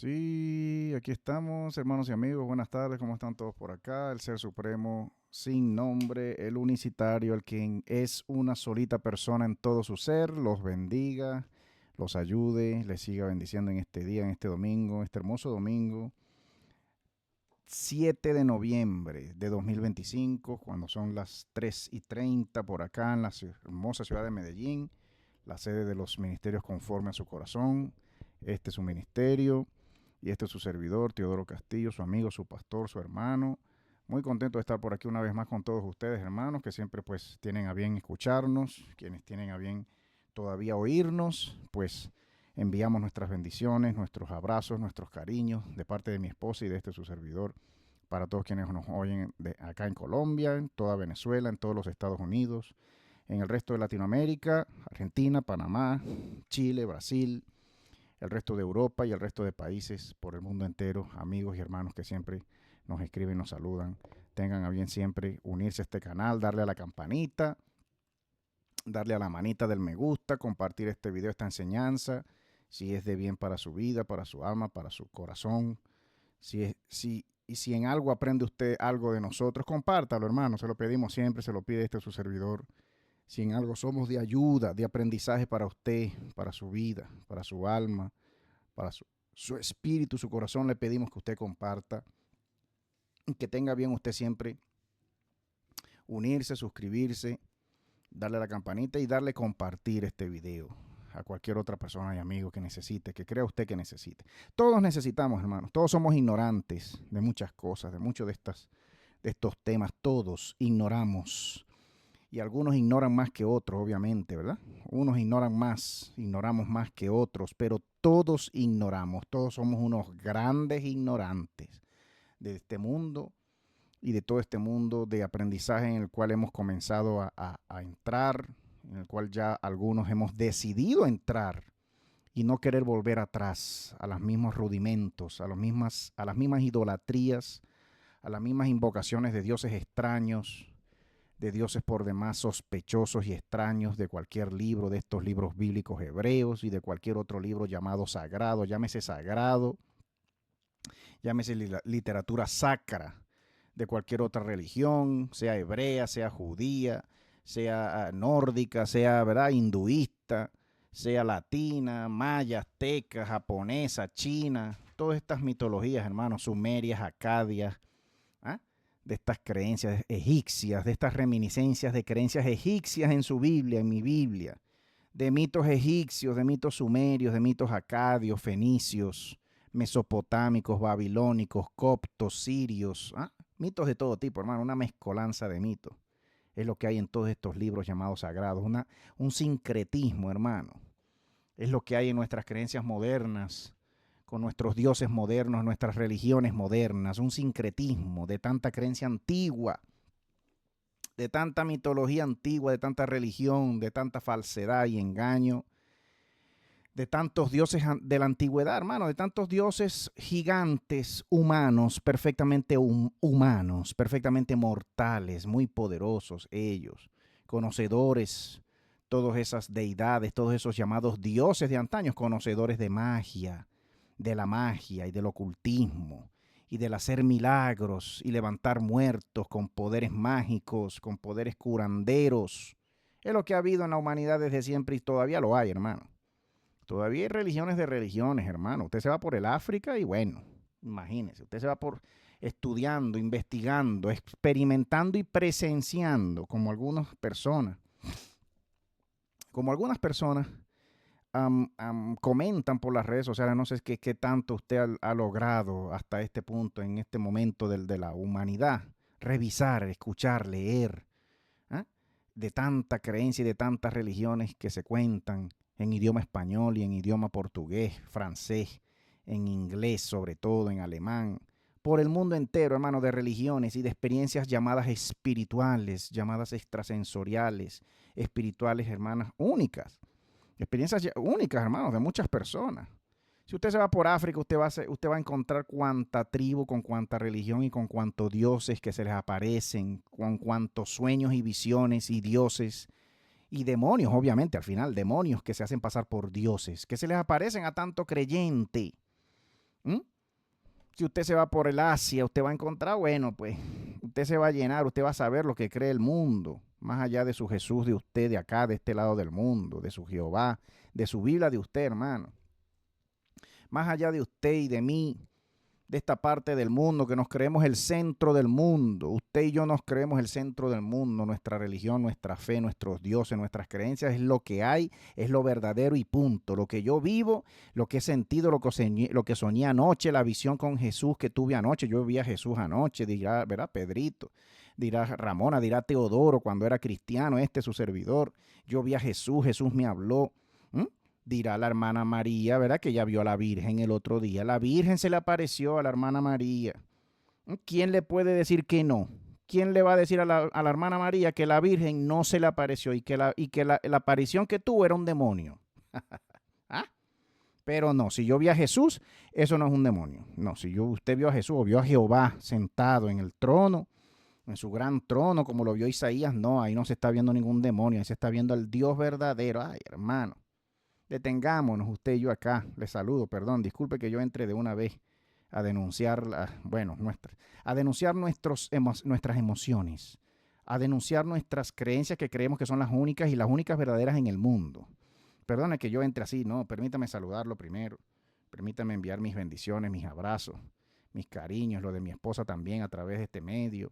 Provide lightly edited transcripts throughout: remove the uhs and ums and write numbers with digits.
Sí, aquí estamos, hermanos y amigos. Buenas tardes, ¿cómo están todos por acá? El Ser Supremo, sin nombre, el unicitario, el quien es una solita persona en todo su ser, los bendiga, los ayude, les siga bendiciendo en este día, en este domingo, este hermoso domingo, 7 de noviembre de 2025, cuando son las 3:30 por acá en la hermosa ciudad de Medellín, la sede de los ministerios conforme a su corazón. Este es su ministerio. Y este es su servidor, Teodoro Castillo, su amigo, su pastor, su hermano. Muy contento de estar por aquí una vez más con todos ustedes, hermanos, que siempre pues tienen a bien escucharnos, quienes tienen a bien todavía oírnos, pues enviamos nuestras bendiciones, nuestros abrazos, nuestros cariños de parte de mi esposa y de este su servidor para todos quienes nos oyen de acá en Colombia, en toda Venezuela, en todos los Estados Unidos, en el resto de Latinoamérica, Argentina, Panamá, Chile, Brasil, el resto de Europa y el resto de países por el mundo entero, amigos y hermanos que siempre nos escriben y nos saludan. Tengan a bien siempre unirse a este canal, darle a la campanita, darle a la manita del me gusta, compartir este video, esta enseñanza, si es de bien para su vida, para su alma, para su corazón. Si en algo aprende usted algo de nosotros, compártalo, hermano. Se lo pedimos siempre, se lo pide este su servidor. Si en algo somos de ayuda, de aprendizaje para usted, para su vida, para su alma, para su espíritu, su corazón, le pedimos que usted comparta, que tenga bien usted siempre unirse, suscribirse, darle a la campanita y darle compartir este video a cualquier otra persona y amigo que necesite, que crea usted que necesite. Todos necesitamos, hermanos, todos somos ignorantes de muchas cosas, de muchos de estos temas, todos ignoramos. Y algunos ignoran más que otros, obviamente, ¿verdad? Unos ignoramos más que otros, pero todos ignoramos, todos somos unos grandes ignorantes de este mundo y de todo este mundo de aprendizaje en el cual hemos comenzado a entrar, en el cual ya algunos hemos decidido entrar y no querer volver atrás a los mismos rudimentos, a las mismas idolatrías, a las mismas invocaciones de dioses extraños, de dioses por demás sospechosos y extraños de cualquier libro, de estos libros bíblicos hebreos y de cualquier otro libro llamado sagrado, llámese literatura sacra de cualquier otra religión, sea hebrea, sea judía, sea nórdica, sea, ¿verdad?, hinduista, sea latina, maya, azteca, japonesa, china, todas estas mitologías, hermanos, sumerias, acadias, ¿ah?, de estas creencias egipcias, de estas reminiscencias de creencias egipcias en su Biblia, en mi Biblia, de mitos egipcios, de mitos sumerios, de mitos acadios, fenicios, mesopotámicos, babilónicos, coptos, sirios, ¿ah?, mitos de todo tipo, hermano, una mezcolanza de mitos. Es lo que hay en todos estos libros llamados sagrados, un sincretismo, hermano. Es lo que hay en nuestras creencias modernas, con nuestros dioses modernos, nuestras religiones modernas, un sincretismo de tanta creencia antigua, de tanta mitología antigua, de tanta religión, de tanta falsedad y engaño, de tantos dioses de la antigüedad, hermano, de tantos dioses gigantes, humanos, perfectamente humanos, perfectamente mortales, muy poderosos ellos, conocedores, todas esas deidades, todos esos llamados dioses de antaño, conocedores de magia, de la magia y del ocultismo y del hacer milagros y levantar muertos con poderes mágicos, con poderes curanderos. Es lo que ha habido en la humanidad desde siempre y todavía lo hay, hermano. Todavía hay religiones de religiones, hermano. Usted se va por el África y bueno, imagínese, usted se va por estudiando, investigando, experimentando y presenciando como algunas personas comentan por las redes sociales, no sé qué tanto usted ha logrado hasta este punto, en este momento de la humanidad, revisar, escuchar, leer, ¿ah?, de tanta creencia y de tantas religiones que se cuentan en idioma español y en idioma portugués, francés, en inglés sobre todo, en alemán, por el mundo entero, hermano, de religiones y de experiencias llamadas espirituales, llamadas extrasensoriales, espirituales, hermanas, únicas. Experiencias únicas, hermanos, de muchas personas. Si usted se va por África, usted va a encontrar cuánta tribu, con cuánta religión y con cuántos dioses que se les aparecen, con cuántos sueños y visiones y dioses y demonios, obviamente, al final, demonios que se hacen pasar por dioses, que se les aparecen a tanto creyente ¿Mm? Si usted se va por el Asia, usted va a encontrar, bueno, pues usted se va a llenar, usted va a saber lo que cree el mundo, más allá de su Jesús de usted, de acá, de este lado del mundo, de su Jehová, de su Biblia de usted, hermano. Más allá de usted y de mí, de esta parte del mundo, que nos creemos el centro del mundo. Usted y yo nos creemos el centro del mundo. Nuestra religión, nuestra fe, nuestros dioses, nuestras creencias es lo que hay, es lo verdadero y punto. Lo que yo vivo, lo que he sentido, lo que soñé anoche, la visión con Jesús que tuve anoche. Yo vi a Jesús anoche, dirá, ¿verdad? Pedrito, dirá Ramona, dirá Teodoro cuando era cristiano, su servidor. Yo vi a Jesús, Jesús me habló. ¿Mm? Dirá la hermana María, ¿verdad? Que ya vio a la Virgen el otro día. La Virgen se le apareció a la hermana María. ¿Quién le puede decir que no? ¿Quién le va a decir a la hermana María que la Virgen no se le apareció y que la aparición que tuvo era un demonio? ¿Ah? Pero no, si yo vi a Jesús, eso no es un demonio. No, si usted vio a Jesús o vio a Jehová sentado en el trono, en su gran trono, como lo vio Isaías, no, ahí no se está viendo ningún demonio, ahí se está viendo al Dios verdadero. Ay, hermano. Detengámonos, usted y yo acá. Le saludo, perdón, disculpe que yo entre de una vez a denunciar, a denunciar nuestras emociones, a denunciar nuestras creencias que creemos que son las únicas y las únicas verdaderas en el mundo. Perdone que yo entre así, no, permítame saludarlo primero, permítame enviar mis bendiciones, mis abrazos, mis cariños, lo de mi esposa también a través de este medio,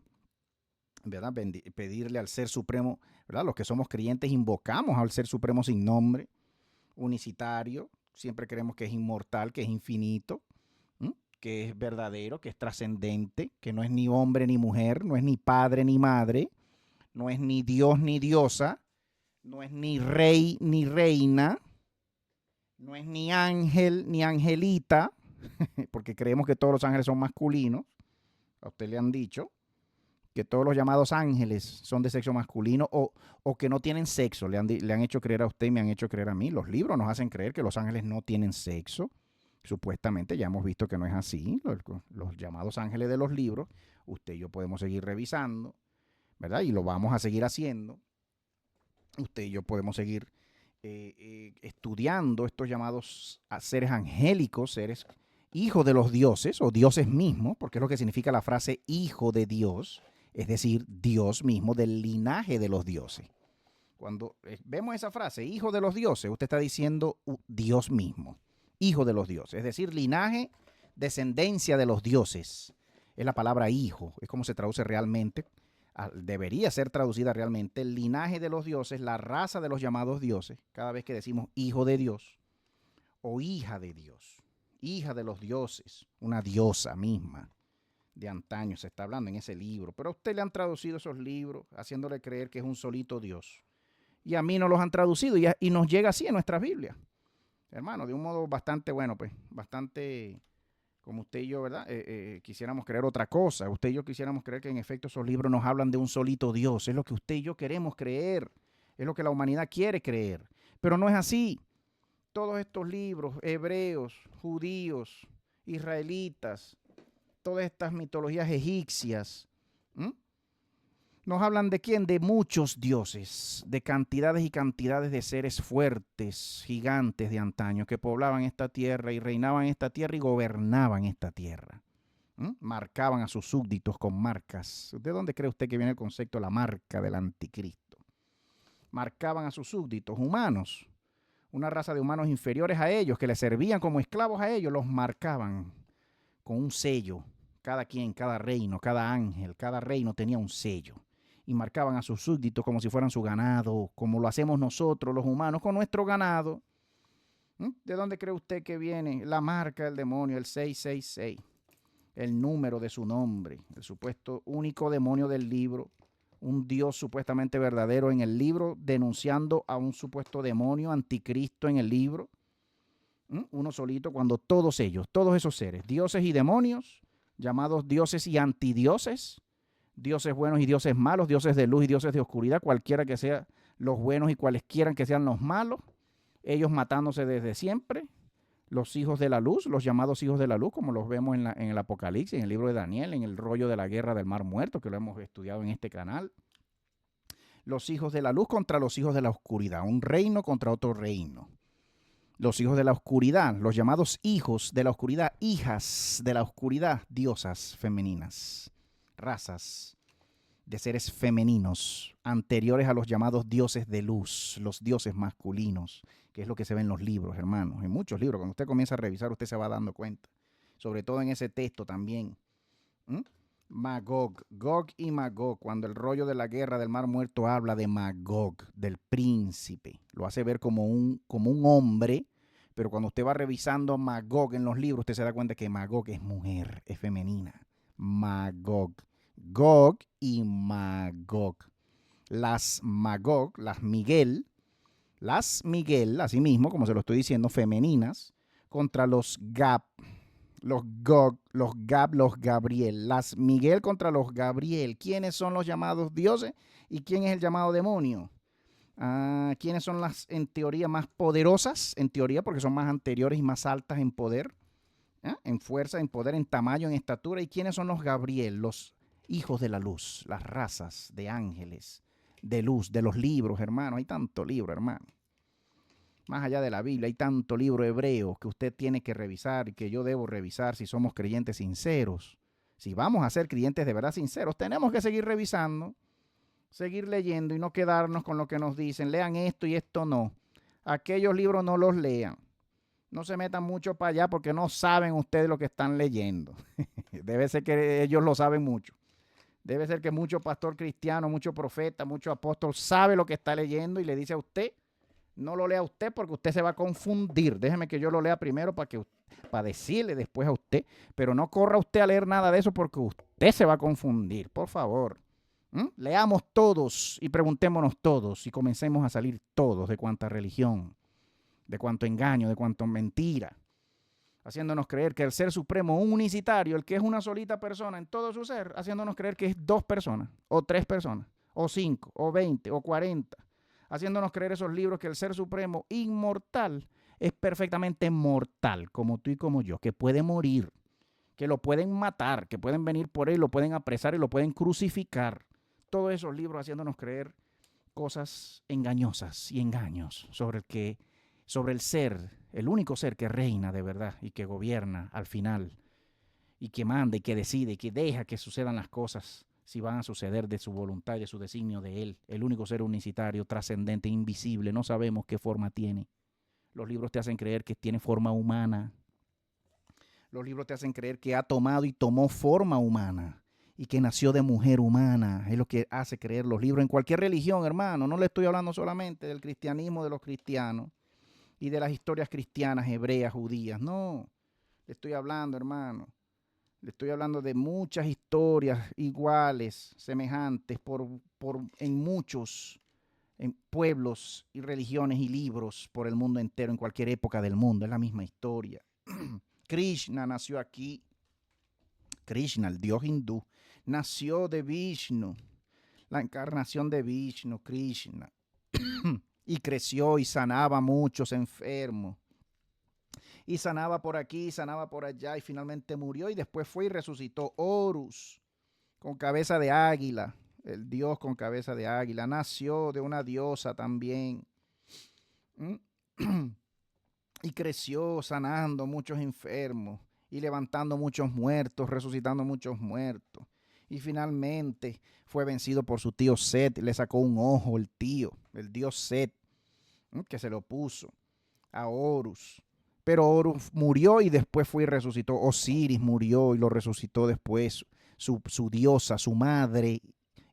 ¿verdad? Pedirle al Ser Supremo, ¿verdad? Los que somos creyentes invocamos al Ser Supremo sin nombre, unicitario, siempre creemos que es inmortal, que es infinito, ¿m? Que es verdadero, que es trascendente, que no es ni hombre ni mujer, no es ni padre ni madre, no es ni Dios ni diosa, no es ni rey ni reina, no es ni ángel ni angelita, porque creemos que todos los ángeles son masculinos, a usted le han dicho que todos los llamados ángeles son de sexo masculino o que no tienen sexo. Le han hecho creer a usted y me han hecho creer a mí. Los libros nos hacen creer que los ángeles no tienen sexo. Supuestamente ya hemos visto que no es así. Los llamados ángeles de los libros, usted y yo podemos seguir revisando, ¿verdad? Y lo vamos a seguir haciendo. Usted y yo podemos seguir estudiando estos llamados seres angélicos, seres hijos de los dioses o dioses mismos, porque es lo que significa la frase hijo de Dios. Es decir, Dios mismo, del linaje de los dioses. Cuando vemos esa frase, hijo de los dioses, usted está diciendo Dios mismo, hijo de los dioses. Es decir, linaje, descendencia de los dioses. Es la palabra hijo, es como se traduce realmente. Debería ser traducida realmente. El linaje de los dioses, la raza de los llamados dioses. Cada vez que decimos hijo de Dios o hija de Dios, hija de los dioses, una diosa misma. De antaño se está hablando en ese libro, pero a usted le han traducido esos libros haciéndole creer que es un solito Dios y a mí no los han traducido y nos llega así en nuestras Biblias, hermano, de un modo bastante bueno, pues bastante como usted y yo, ¿verdad? Quisiéramos creer otra cosa. Usted y yo quisiéramos creer que en efecto esos libros nos hablan de un solito Dios. Es lo que usted y yo queremos creer, es lo que la humanidad quiere creer, pero no es así. Todos estos libros, hebreos, judíos, israelitas, todas estas mitologías egipcias, nos hablan de quién, de muchos dioses, de cantidades y cantidades de seres fuertes, gigantes de antaño, que poblaban esta tierra y reinaban esta tierra y gobernaban esta tierra. Marcaban a sus súbditos con marcas. ¿De dónde cree usted que viene el concepto de la marca del anticristo? Marcaban a sus súbditos humanos, una raza de humanos inferiores a ellos, que les servían como esclavos a ellos, los marcaban con un sello. Cada quien, cada reino, cada ángel, cada reino tenía un sello. Y marcaban a sus súbditos como si fueran su ganado, como lo hacemos nosotros los humanos con nuestro ganado. ¿De dónde cree usted que viene la marca del demonio, el 666? El número de su nombre, el supuesto único demonio del libro, un Dios supuestamente verdadero en el libro, denunciando a un supuesto demonio anticristo en el libro. Uno solito, cuando todos ellos, todos esos seres, dioses y demonios, llamados dioses y antidioses, dioses buenos y dioses malos, dioses de luz y dioses de oscuridad, cualquiera que sea los buenos y cuales quieran que sean los malos, ellos matándose desde siempre, los hijos de la luz, los llamados hijos de la luz, como los vemos en el Apocalipsis, en el libro de Daniel, en el rollo de la guerra del Mar Muerto, que lo hemos estudiado en este canal. Los hijos de la luz contra los hijos de la oscuridad, un reino contra otro reino. Los hijos de la oscuridad, los llamados hijos de la oscuridad, hijas de la oscuridad, diosas femeninas, razas de seres femeninos, anteriores a los llamados dioses de luz, los dioses masculinos, que es lo que se ve en los libros, hermanos, en muchos libros. Cuando usted comienza a revisar, usted se va dando cuenta, sobre todo en ese texto también. Magog, Gog y Magog, cuando el rollo de la guerra del Mar Muerto habla de Magog, del príncipe, lo hace ver como un hombre, pero cuando usted va revisando Magog en los libros, usted se da cuenta que Magog es mujer, es femenina. Magog, Gog y Magog. Las Magog, las Miguel, así mismo, como se lo estoy diciendo, femeninas, contra los Gab, los Gog, los Gab, los Gabriel. Las Miguel contra los Gabriel. ¿Quiénes son los llamados dioses y quién es el llamado demonio? ¿Quiénes son las, en teoría, más poderosas? En teoría, porque son más anteriores y más altas en poder, en fuerza, en poder, en tamaño, en estatura. ¿Y quiénes son los Gabriel? Los hijos de la luz, las razas de ángeles, de luz, de los libros, hermano. Hay tanto libro, hermano. Más allá de la Biblia, hay tanto libro hebreo que usted tiene que revisar y que yo debo revisar si somos creyentes sinceros. Si vamos a ser creyentes de verdad sinceros, tenemos que seguir revisando, seguir leyendo y no quedarnos con lo que nos dicen. Lean esto y esto no. Aquellos libros no los lean. No se metan mucho para allá porque no saben ustedes lo que están leyendo. Debe ser que ellos lo saben mucho. Debe ser que mucho pastor cristiano, mucho profeta, mucho apóstol sabe lo que está leyendo y le dice a usted, no lo lea usted porque usted se va a confundir. Déjeme que yo lo lea primero para decirle después a usted, pero no corra usted a leer nada de eso porque usted se va a confundir, por favor. Leamos todos y preguntémonos todos y comencemos a salir todos de cuánta religión, de cuánto engaño, de cuánto mentira, haciéndonos creer que el ser supremo unicitario, el que es una solita persona en todo su ser, haciéndonos creer que es 2 personas, o 3 personas, o 5, o 20, o 40, haciéndonos creer esos libros que el ser supremo inmortal es perfectamente mortal, como tú y como yo, que puede morir, que lo pueden matar, que pueden venir por él, lo pueden apresar y lo pueden crucificar. Todos esos libros haciéndonos creer cosas engañosas y engaños sobre el ser, el único ser que reina de verdad y que gobierna al final y que manda y que decide y que deja que sucedan las cosas si van a suceder de su voluntad y de su designio de él, el único ser unicitario, trascendente, invisible, no sabemos qué forma tiene. Los libros te hacen creer que tiene forma humana. Los libros te hacen creer que ha tomado y tomó forma humana y que nació de mujer humana. Es lo que hace creer los libros en cualquier religión, hermano. No le estoy hablando solamente del cristianismo de los cristianos y de las historias cristianas, hebreas, judías. No, le estoy hablando, hermano. Le estoy hablando de muchas historias iguales, semejantes, en muchos en pueblos y religiones y libros por el mundo entero, en cualquier época del mundo. Es la misma historia. Krishna nació aquí. Krishna, el dios hindú, nació de Vishnu. La encarnación de Vishnu, Krishna. Y creció y sanaba a muchos enfermos. Y sanaba por aquí, sanaba por allá y finalmente murió y después fue y resucitó. Horus, con cabeza de águila, el dios con cabeza de águila, nació de una diosa también. Y creció sanando muchos enfermos y levantando muchos muertos, resucitando muchos muertos. Y finalmente fue vencido por su tío Set, le sacó un ojo el dios Set, que se lo puso a Horus. Pero Horus murió y después fue y resucitó. Osiris murió y lo resucitó después. Su diosa, su madre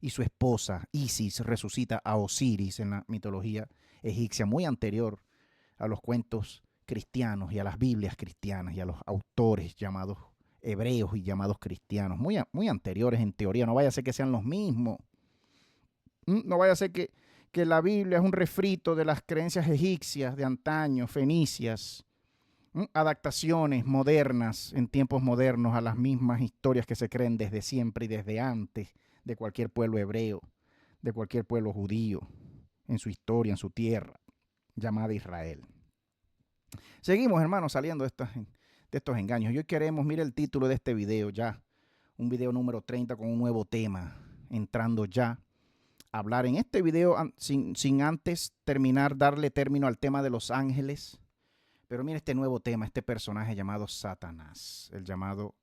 y su esposa, Isis, resucita a Osiris en la mitología egipcia, muy anterior a los cuentos cristianos y a las Biblias cristianas y a los autores llamados hebreos y llamados cristianos, muy anteriores en teoría. No vaya a ser que sean los mismos. No vaya a ser que la Biblia es un refrito de las creencias egipcias de antaño, fenicias, adaptaciones modernas en tiempos modernos a las mismas historias que se creen desde siempre y desde antes de cualquier pueblo hebreo, de cualquier pueblo judío, en su historia, en su tierra, llamada Israel. Seguimos, hermanos, saliendo de estos engaños. Y hoy queremos, mire el título de este video ya, un video número 30 con un nuevo tema, entrando ya a hablar en este video sin antes darle término al tema de los ángeles, Pero mira este nuevo tema, este personaje llamado Satanás, el llamado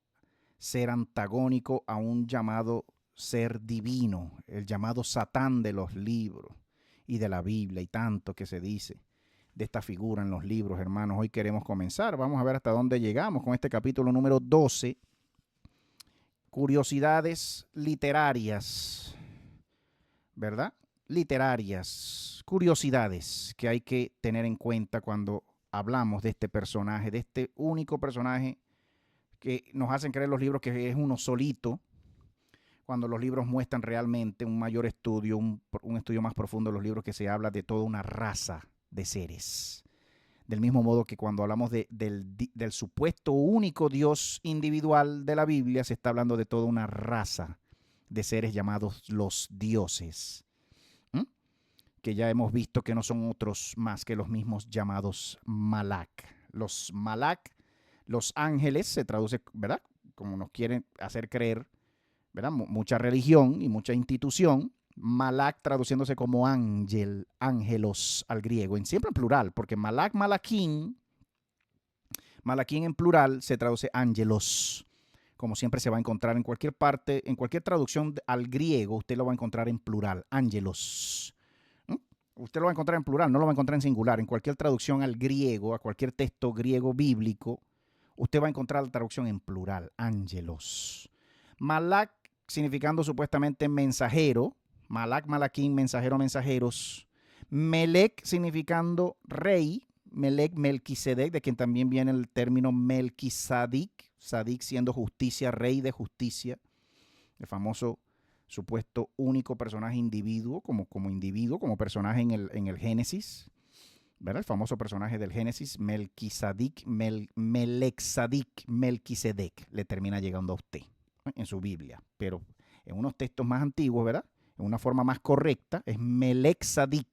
ser antagónico a un llamado ser divino, el llamado Satán de los libros y de la Biblia y tanto que se dice de esta figura en los libros, hermanos. Hoy queremos comenzar, vamos a ver hasta dónde llegamos con este capítulo número 12, curiosidades literarias, ¿verdad? Literarias, curiosidades que hay que tener en cuenta cuando hablamos de este personaje, de este único personaje que nos hacen creer los libros que es uno solito, cuando los libros muestran realmente un mayor estudio, un estudio más profundo de los libros, que se habla de toda una raza de seres. Del mismo modo que cuando hablamos del supuesto único Dios individual de la Biblia, se está hablando de toda una raza de seres llamados los dioses, que ya hemos visto que no son otros más que los mismos llamados Malak. Los Malak, los ángeles, se traduce, ¿verdad? Como nos quieren hacer creer, ¿verdad? Mucha religión y mucha institución. Malak traduciéndose como ángel, ángelos al griego, siempre en plural, porque Malak, Malaquín en plural se traduce ángelos, como siempre se va a encontrar en cualquier parte, en cualquier traducción al griego, usted lo va a encontrar en plural, ángelos. Usted lo va a encontrar en plural, no lo va a encontrar en singular. En cualquier traducción al griego, a cualquier texto griego bíblico, usted va a encontrar la traducción en plural, ángelos. Malak significando supuestamente mensajero, Malak, Malaquín, mensajero, mensajeros. Melec significando rey, Melec, Melquisedec, de quien también viene el término Melquisadik, Sadik siendo justicia, rey de justicia, el famoso supuesto único personaje individuo, como personaje en el Génesis, ¿verdad? El famoso personaje del Génesis, Melquisadik, Melexadik, Melquisedec, le termina llegando a usted en su Biblia, pero en unos textos más antiguos, ¿verdad? En una forma más correcta, es Melexadik,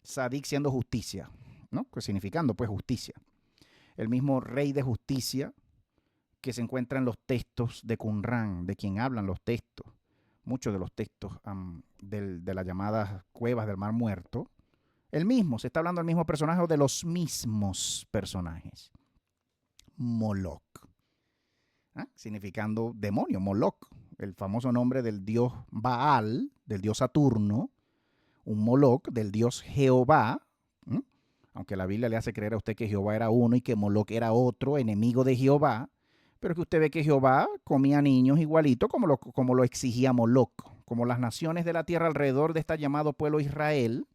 Sadik siendo justicia, ¿no? Pues significando pues justicia. El mismo rey de justicia que se encuentra en los textos de Qumrán, de quien hablan los textos, muchos de los textos de las llamadas cuevas del Mar Muerto. El mismo, se está hablando del mismo personaje o de los mismos personajes. Moloch, significando demonio, Moloch, el famoso nombre del dios Baal, del dios Saturno, un Moloch del dios Jehová, aunque la Biblia le hace creer a usted que Jehová era uno y que Moloch era otro, enemigo de Jehová, pero que usted ve que Jehová comía niños igualito como lo exigía Moloch, como las naciones de la tierra alrededor de este llamado pueblo Israel,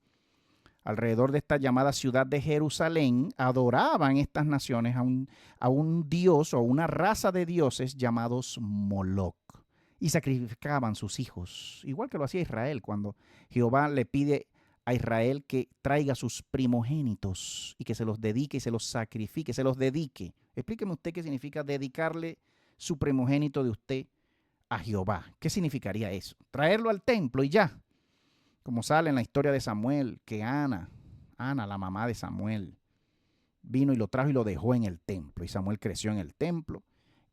alrededor de esta llamada ciudad de Jerusalén, adoraban estas naciones a un dios o una raza de dioses llamados Moloch y sacrificaban sus hijos, igual que lo hacía Israel cuando Jehová le pide a Israel que traiga sus primogénitos y que se los dedique y se los sacrifique, se los dedique. Explíqueme usted qué significa dedicarle su primogénito de usted a Jehová. ¿Qué significaría eso? Traerlo al templo y ya. Como sale en la historia de Samuel, que Ana, la mamá de Samuel, vino y lo trajo y lo dejó en el templo. Y Samuel creció en el templo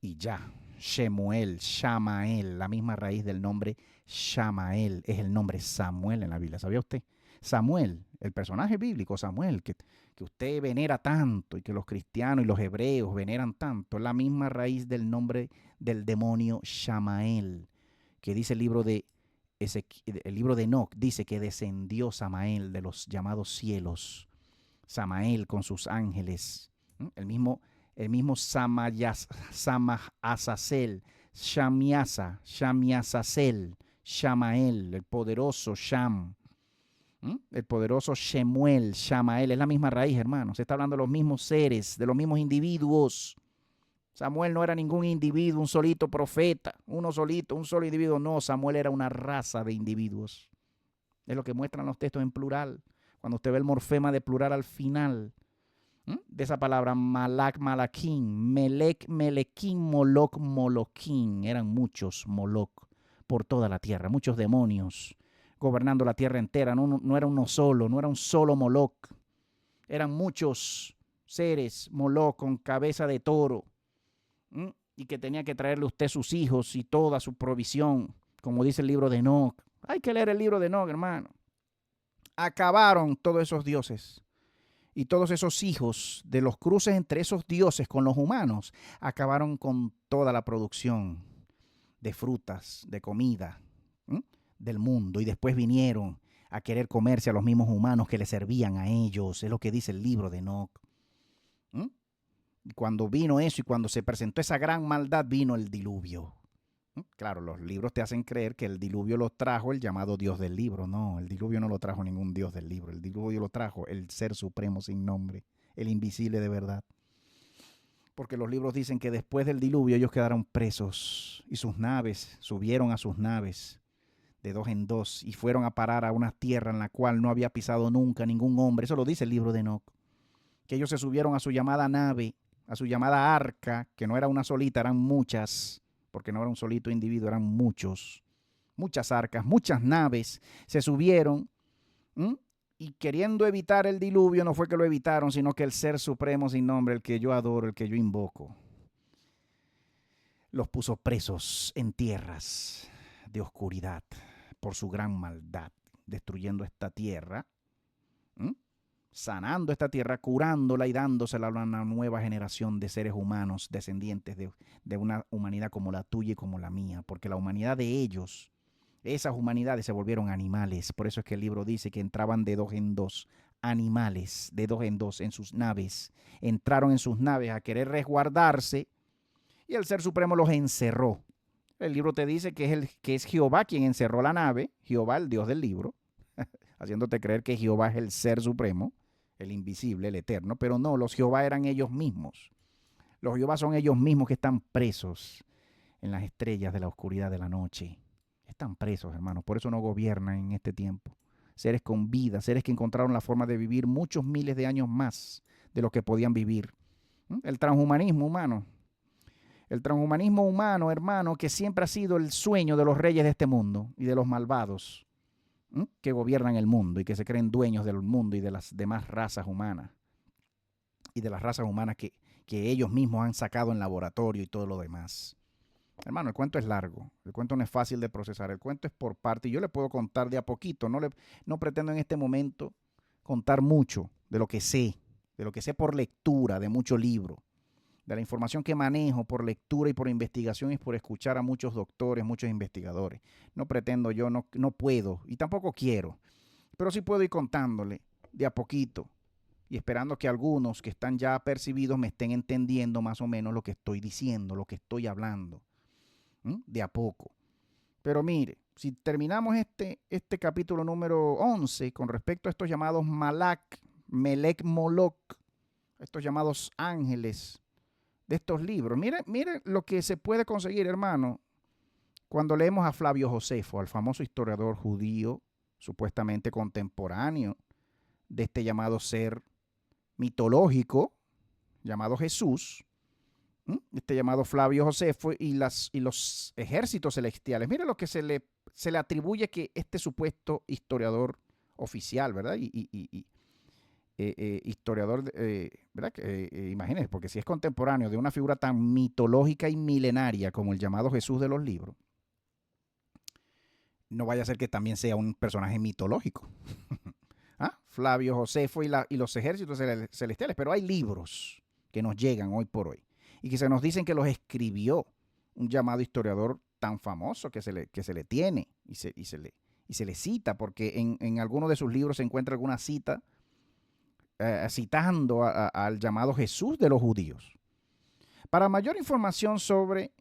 y ya. Shemuel, Shamael, la misma raíz del nombre Shamael, es el nombre Samuel en la Biblia. ¿Sabía usted? Samuel, el personaje bíblico Samuel, que usted venera tanto y que los cristianos y los hebreos veneran tanto, es la misma raíz del nombre del demonio Shamael, que dice el libro de Enoc, dice que descendió Samael de los llamados cielos, Samael con sus ángeles, el mismo Samahazazel, Shamiazazel, Shamael, el poderoso Sham, el poderoso Shemuel, Shamael, es la misma raíz, hermano. Se está hablando de los mismos seres, de los mismos individuos. Samuel no era ningún individuo, un solito profeta, un solo individuo. No, Samuel era una raza de individuos. Es lo que muestran los textos en plural. Cuando usted ve el morfema de plural al final de esa palabra, Malak, Malaquín, Melec, Melequín, Moloch, Moloquín. Eran muchos Moloch por toda la tierra, muchos demonios gobernando la tierra entera. No era uno solo, no era un solo Moloch. Eran muchos seres Moloch con cabeza de toro, y que tenía que traerle usted sus hijos y toda su provisión, como dice el libro de Enoc. Hay que leer el libro de Enoc, hermano. Acabaron todos esos dioses Y todos esos hijos de los cruces entre esos dioses con los humanos acabaron con toda la producción de frutas, de comida, ¿m? Del mundo. Y después vinieron a querer comerse a los mismos humanos que le servían a ellos. Es lo que dice el libro de Enoc. Cuando vino eso y cuando se presentó esa gran maldad, vino el diluvio. Claro, los libros te hacen creer que el diluvio lo trajo el llamado Dios del libro. No, el diluvio no lo trajo ningún Dios del libro. El diluvio lo trajo el Ser Supremo sin nombre, el invisible de verdad. Porque los libros dicen que después del diluvio ellos quedaron presos y sus naves, subieron a sus naves de dos en dos y fueron a parar a una tierra en la cual no había pisado nunca ningún hombre. Eso lo dice el libro de Enoc. Que ellos se subieron a su llamada nave, a su llamada arca, que no era una solita, eran muchas, porque no era un solito individuo, eran muchos, muchas arcas, muchas naves, se subieron, y queriendo evitar el diluvio, no fue que lo evitaron, sino que el Ser Supremo sin nombre, el que yo adoro, el que yo invoco, los puso presos en tierras de oscuridad por su gran maldad, destruyendo esta tierra, sanando esta tierra, curándola y dándosela a una nueva generación de seres humanos, descendientes de una humanidad como la tuya y como la mía, porque la humanidad de ellos, esas humanidades se volvieron animales. Por eso es que el libro dice que entraban de dos en dos, animales de dos en dos en sus naves, entraron en sus naves a querer resguardarse y el Ser Supremo los encerró. El libro te dice que es Jehová quien encerró la nave, Jehová el Dios del libro, haciéndote creer que Jehová es el Ser Supremo, el invisible, el eterno, pero no, los Jehová eran ellos mismos. Los Jehová son ellos mismos que están presos en las estrellas de la oscuridad de la noche. Están presos, hermanos, por eso no gobiernan en este tiempo. Seres con vida, seres que encontraron la forma de vivir muchos miles de años más de lo que podían vivir. El transhumanismo humano. El transhumanismo humano, hermano, que siempre ha sido el sueño de los reyes de este mundo y de los malvados que gobiernan el mundo y que se creen dueños del mundo y de las demás razas humanas y de las razas humanas que ellos mismos han sacado en laboratorio y todo lo demás. Hermano, el cuento es largo, el cuento no es fácil de procesar, el cuento es por parte y yo le puedo contar de a poquito, no pretendo en este momento contar mucho de lo que sé por lectura de mucho libro, de la información que manejo por lectura y por investigación y por escuchar a muchos doctores, muchos investigadores. No pretendo yo, no puedo y tampoco quiero, pero sí puedo ir contándole de a poquito y esperando que algunos que están ya apercibidos me estén entendiendo más o menos lo que estoy diciendo, lo que estoy hablando, de a poco. Pero mire, si terminamos este capítulo número 11 con respecto a estos llamados Malak, Melek, Moloch, estos llamados ángeles de estos libros. Mire lo que se puede conseguir, hermano, cuando leemos a Flavio Josefo, al famoso historiador judío, supuestamente contemporáneo de este llamado ser mitológico, llamado Jesús, este llamado Flavio Josefo y los ejércitos celestiales. Mire lo que se le atribuye que este supuesto historiador oficial, ¿verdad? Historiador, ¿verdad? Imagínense, porque si es contemporáneo de una figura tan mitológica y milenaria como el llamado Jesús de los libros, no vaya a ser que también sea un personaje mitológico. Flavio Josefo y los ejércitos celestiales, pero hay libros que nos llegan hoy por hoy y que se nos dicen que los escribió un llamado historiador tan famoso que se le tiene y se le cita, porque en alguno de sus libros se encuentra alguna cita citando al llamado Jesús de los judíos. Para mayor información sobre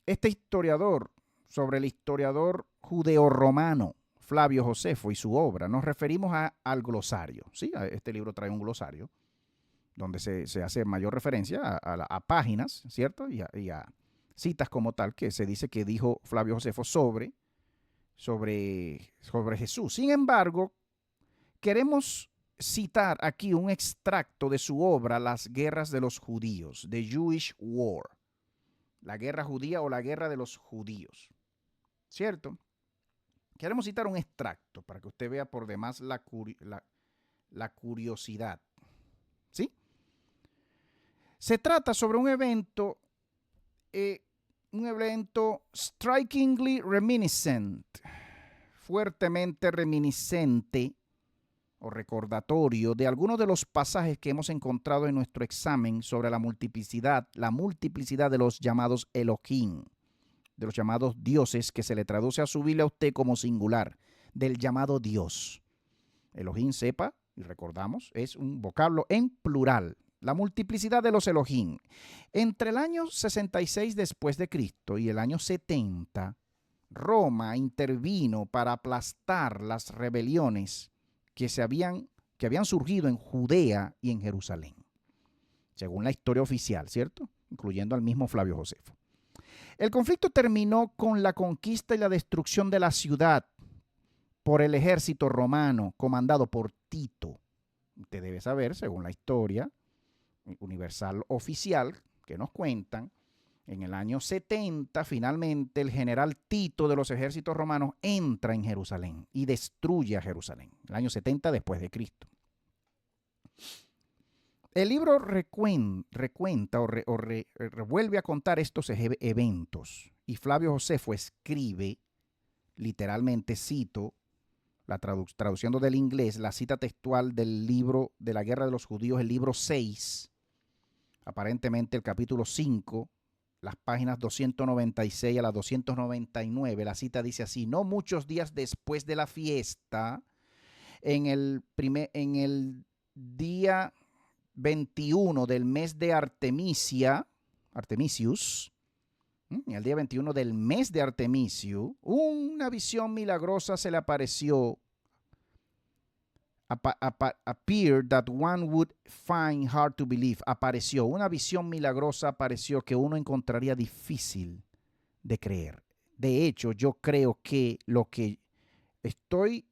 este historiador, sobre el historiador judeo-romano Flavio Josefo y su obra, nos referimos al glosario. ¿Sí? Este libro trae un glosario donde se hace mayor referencia a páginas, ¿cierto? Y a citas como tal que se dice que dijo Flavio Josefo sobre Jesús. Sin embargo, queremos citar aquí un extracto de su obra Las guerras de los judíos, The Jewish War, la guerra judía o la guerra de los judíos, ¿cierto? Queremos citar un extracto para que usted vea por demás la curiosidad, ¿sí? Se trata sobre un evento strikingly reminiscent, fuertemente reminiscente o recordatorio de algunos de los pasajes que hemos encontrado en nuestro examen sobre la multiplicidad de los llamados Elohim, de los llamados dioses, que se le traduce a su Biblia a usted como singular, del llamado Dios. Elohim, sepa, y recordamos, es un vocablo en plural. La multiplicidad de los Elohim. Entre el año 66 después de Cristo y el año 70, Roma intervino para aplastar las rebeliones que habían surgido en Judea y en Jerusalén, según la historia oficial, ¿cierto? Incluyendo al mismo Flavio Josefo. El conflicto terminó con la conquista y la destrucción de la ciudad por el ejército romano comandado por Tito. Usted debe saber, según la historia universal oficial que nos cuentan, en el año 70, finalmente, el general Tito de los ejércitos romanos entra en Jerusalén y destruye a Jerusalén, el año 70 después de Cristo. El libro recuenta o vuelve a contar estos eventos, y Flavio Josefo escribe, literalmente cito, traduciendo del inglés, la cita textual del libro de la Guerra de los Judíos, el libro 6, aparentemente el capítulo 5, las páginas 296 a las 299, la cita dice así: no muchos días después de la fiesta, en el día 21 del mes de Artemisius, en el día 21 del mes de Artemisio, una visión milagrosa se le apareció. Appeared that one would find hard to believe. Apareció, una visión milagrosa apareció que uno encontraría difícil de creer. De hecho, yo creo que lo que estoy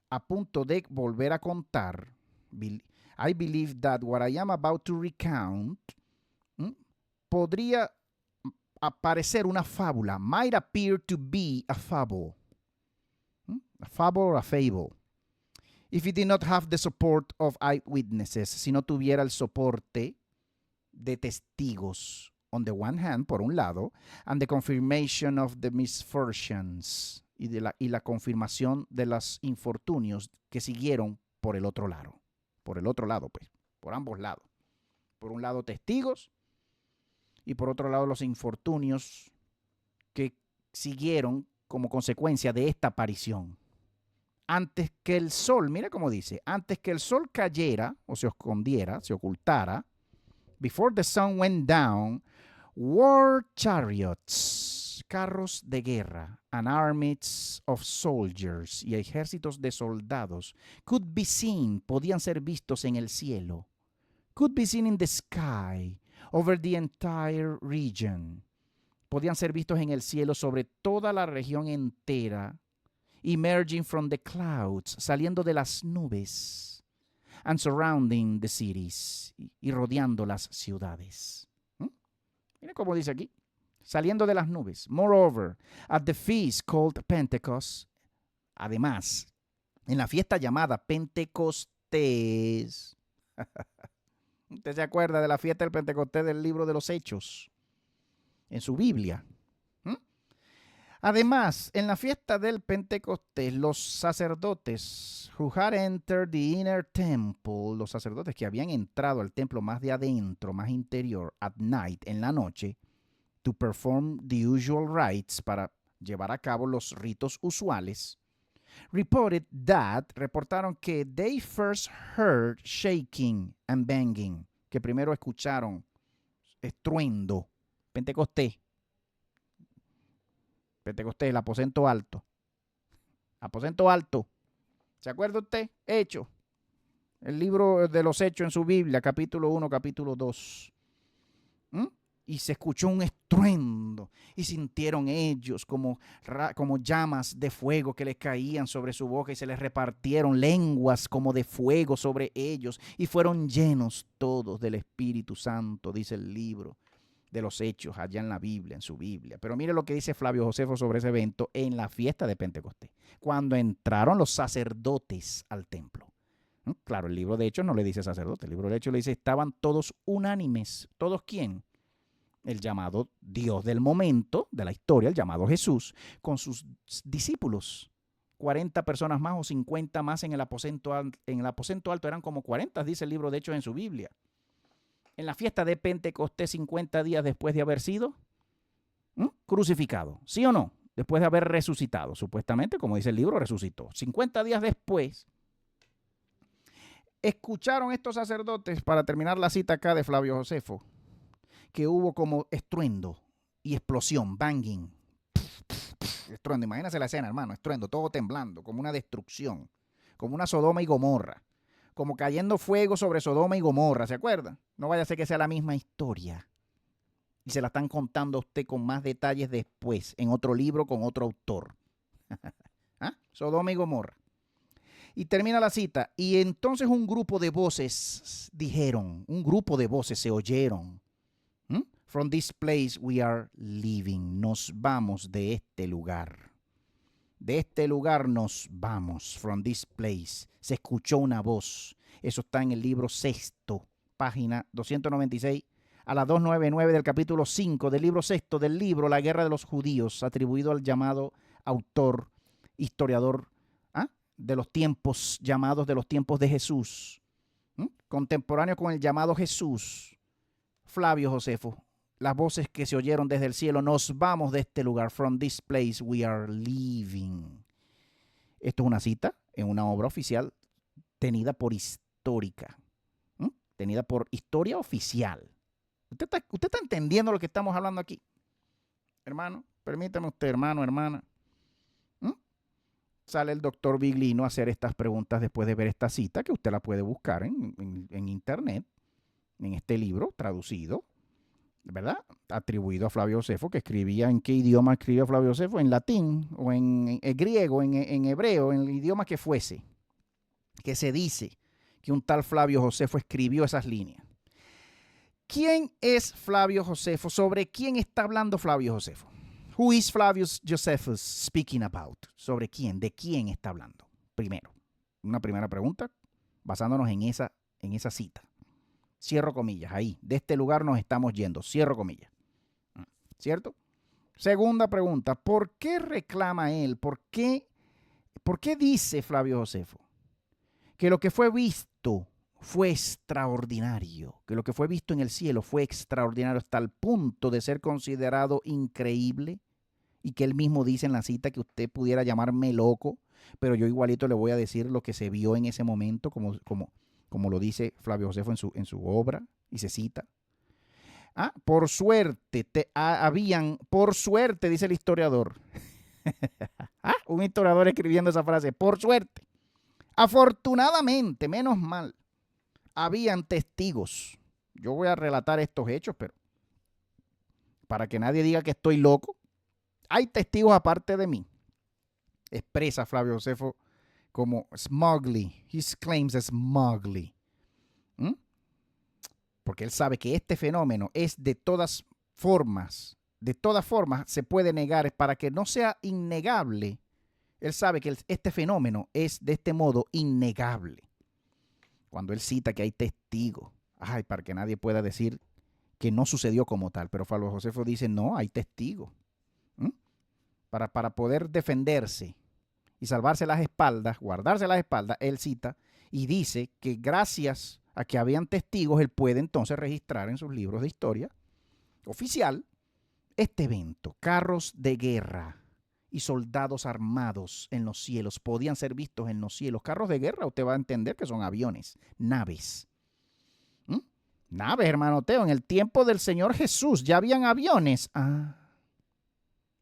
a punto de volver a contar, I believe that what I am about to recount, podría aparecer una fábula. Might appear to be a fable. A fable or a fable. If it did not have the support of eyewitnesses, si no tuviera el soporte de testigos, on the one hand, por un lado, and the confirmation of the misfortunes, y la confirmación de los infortunios que siguieron por el otro lado. Por el otro lado, pues, por ambos lados. Por un lado, testigos, y por otro lado, los infortunios que siguieron como consecuencia de esta aparición. Antes que el sol, mira cómo dice, antes que el sol cayera o se escondiera, se ocultara, before the sun went down, war chariots, carros de guerra, and armies of soldiers, y ejércitos de soldados, could be seen, podían ser vistos en el cielo, could be seen in the sky, over the entire region, podían ser vistos en el cielo sobre toda la región entera, emerging from the clouds, saliendo de las nubes, and surrounding the cities, y rodeando las ciudades. Mira cómo dice aquí, saliendo de las nubes. Moreover, at the feast called Pentecost, además, en la fiesta llamada Pentecostés. ¿Usted se acuerda de la fiesta del Pentecostés del libro de los Hechos? En su Biblia. Además, en la fiesta del Pentecostés, los sacerdotes who had entered the inner temple, los sacerdotes que habían entrado al templo más de adentro, más interior, at night, en la noche, to perform the usual rites, para llevar a cabo los ritos usuales, reportaron que they first heard shaking and banging, que primero escucharon estruendo, Pentecostés, el aposento alto. Aposento alto. ¿Se acuerda usted? Hechos. El libro de los Hechos en su Biblia, capítulo 1, capítulo 2. Y se escuchó un estruendo y sintieron ellos como llamas de fuego que les caían sobre su boca, y se les repartieron lenguas como de fuego sobre ellos, y fueron llenos todos del Espíritu Santo, dice el libro de los Hechos, allá en la Biblia, en su Biblia. Pero mire lo que dice Flavio Josefo sobre ese evento en la fiesta de Pentecostés, cuando entraron los sacerdotes al templo. Claro, el libro de Hechos no le dice sacerdote, el libro de Hechos le dice estaban todos unánimes. ¿Todos quién? El llamado Dios del momento, de la historia, el llamado Jesús, con sus discípulos, 40 personas más o 50 más en el aposento alto. Eran como 40, dice el libro de Hechos en su Biblia. En la fiesta de Pentecostés, 50 días después de haber sido crucificado. ¿Sí o no? Después de haber resucitado. Supuestamente, como dice el libro, resucitó. 50 días después, escucharon estos sacerdotes, para terminar la cita acá de Flavio Josefo, que hubo como estruendo y explosión, banging. Estruendo, imagínense la escena, hermano, estruendo, todo temblando, como una destrucción, como una Sodoma y Gomorra, como cayendo fuego sobre Sodoma y Gomorra, ¿se acuerdan? No vaya a ser que sea la misma historia. Y se la están contando a usted con más detalles después, en otro libro con otro autor. ¿Ah? Sodoma y Gomorra. Y termina la cita. Y entonces un grupo de voces dijeron, un grupo de voces se oyeron. From this place we are leaving. Nos vamos de este lugar. De este lugar nos vamos. From this place. Se escuchó una voz. Eso está en el libro 6, página 296 a la 299 del capítulo 5 del libro 6 del libro La Guerra de los Judíos, atribuido al llamado autor, historiador de los tiempos, llamados de los tiempos de Jesús, contemporáneo con el llamado Jesús, Flavio Josefo. Las voces que se oyeron desde el cielo: nos vamos de este lugar. From this place we are leaving. Esto es una cita en una obra oficial tenida por histórica, tenida por historia oficial. ¿Usted está entendiendo lo que estamos hablando aquí? Hermano, permítame usted, hermano, hermana. Sale el doctor Biglino a hacer estas preguntas después de ver esta cita, que usted la puede buscar en internet, en este libro traducido, ¿verdad? Atribuido a Flavio Josefo, que escribía. ¿En qué idioma escribió Flavio Josefo? En latín o en griego, en hebreo, en el idioma que fuese. Que se dice que un tal Flavio Josefo escribió esas líneas. ¿Quién es Flavio Josefo? ¿Sobre quién está hablando Flavio Josefo? Who is Flavius Josephus speaking about? ¿Sobre quién? ¿De quién está hablando? Primero, una primera pregunta basándonos en esa cita. Cierro comillas, ahí. De este lugar nos estamos yendo. Cierro comillas. ¿Cierto? Segunda pregunta, ¿por qué reclama él? ¿Por qué dice Flavio Josefo que lo que fue visto fue extraordinario? Que lo que fue visto en el cielo fue extraordinario hasta el punto de ser considerado increíble, y que él mismo dice en la cita que usted pudiera llamarme loco, pero yo igualito le voy a decir lo que se vio en ese momento, como lo dice Flavio Josefo en su obra, y se cita. Por suerte, por suerte, dice el historiador. Un historiador escribiendo esa frase, por suerte. Afortunadamente, menos mal, habían testigos. Yo voy a relatar estos hechos, pero para que nadie diga que estoy loco, hay testigos aparte de mí. Expresa Flavio Josefo como smugly. He claims smugly. Porque él sabe que este fenómeno es de todas formas se puede negar. Para que no sea innegable, él sabe que este fenómeno es de este modo innegable. Cuando él cita que hay testigos, para que nadie pueda decir que no sucedió como tal. Pero Flavio Josefo dice, no, hay testigos. Para poder defenderse y salvarse las espaldas, guardarse las espaldas, él cita y dice que gracias a que habían testigos, él puede entonces registrar en sus libros de historia oficial este evento. Carros de guerra y soldados armados en los cielos podían ser vistos en los cielos. Carros de guerra, usted va a entender que son aviones, naves. Naves, hermano Teo, en el tiempo del Señor Jesús ya habían aviones.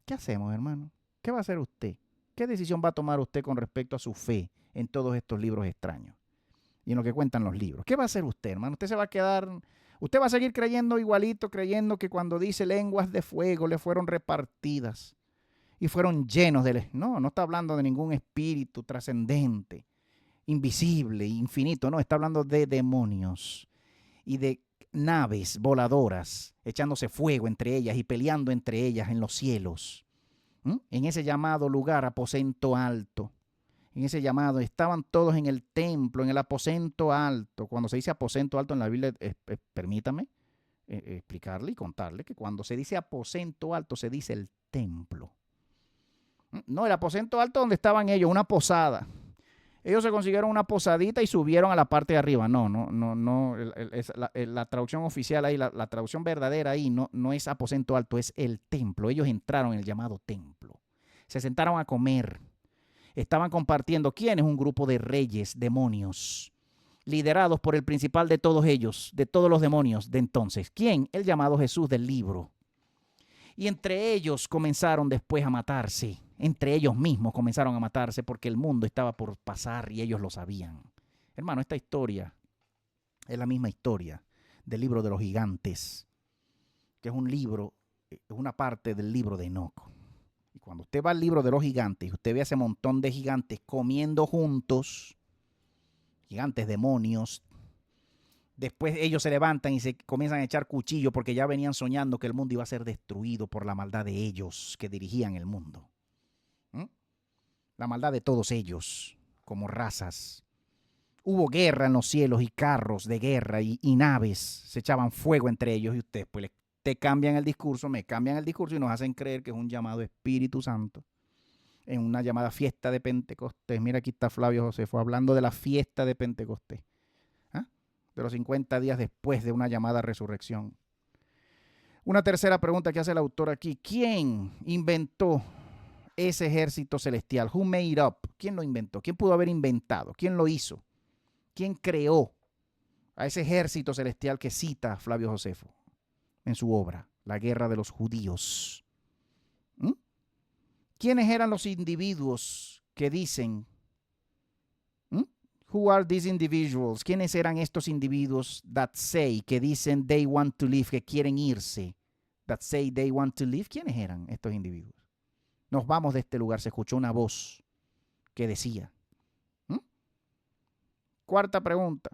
¿Qué hacemos, hermano? ¿Qué va a hacer usted? ¿Qué decisión va a tomar usted con respecto a su fe en todos estos libros extraños y en lo que cuentan los libros? ¿Qué va a hacer usted, hermano? Usted va a seguir creyendo igualito, creyendo que cuando dice lenguas de fuego le fueron repartidas y fueron llenos de... No está hablando de ningún espíritu trascendente, invisible, infinito. No, está hablando de demonios y de naves voladoras echándose fuego entre ellas y peleando entre ellas en los cielos. En ese llamado lugar, aposento alto. En ese llamado, estaban todos en el templo, en el aposento alto. Cuando se dice aposento alto en la Biblia, permítame explicarle y contarle que cuando se dice aposento alto, se dice el templo. No, el aposento alto donde estaban ellos, una posada. Ellos se consiguieron una posadita y subieron a la parte de arriba. No. La traducción oficial ahí, la traducción verdadera ahí, no es aposento alto, es el templo. Ellos entraron en el llamado templo. Se sentaron a comer. Estaban compartiendo. ¿Quién es? Un grupo de reyes, demonios, liderados por el principal de todos ellos, de todos los demonios de entonces. ¿Quién? El llamado Jesús del libro. Y entre ellos comenzaron después a matarse. Entre ellos mismos comenzaron a matarse porque el mundo estaba por pasar y ellos lo sabían. Hermano, esta historia es la misma historia del libro de los gigantes, que es un libro, es una parte del libro de Enoc. Y cuando usted va al libro de los gigantes, usted ve a ese montón de gigantes comiendo juntos, gigantes demonios. Después ellos se levantan y se comienzan a echar cuchillo porque ya venían soñando que el mundo iba a ser destruido por la maldad de ellos que dirigían el mundo. La maldad de todos ellos como razas. Hubo guerra en los cielos y carros de guerra y naves se echaban fuego entre ellos y ustedes pues te cambian el discurso, me cambian el discurso y nos hacen creer que es un llamado Espíritu Santo en una llamada fiesta de Pentecostés. Mira, aquí está Flavio Josefo hablando de la fiesta de Pentecostés. De los 50 días después de una llamada resurrección. Una tercera pregunta que hace el autor aquí. ¿Quién inventó ese ejército celestial? Who made up? ¿Quién lo inventó? ¿Quién pudo haber inventado? ¿Quién lo hizo? ¿Quién creó a ese ejército celestial que cita Flavio Josefo en su obra, La Guerra de los Judíos? ¿Quiénes eran los individuos que dicen... Who are these individuals? ¿Quiénes eran estos individuos that say, que dicen they want to leave, que quieren irse? That say they want to leave. ¿Quiénes eran estos individuos? Nos vamos de este lugar. Se escuchó una voz que decía. Cuarta pregunta.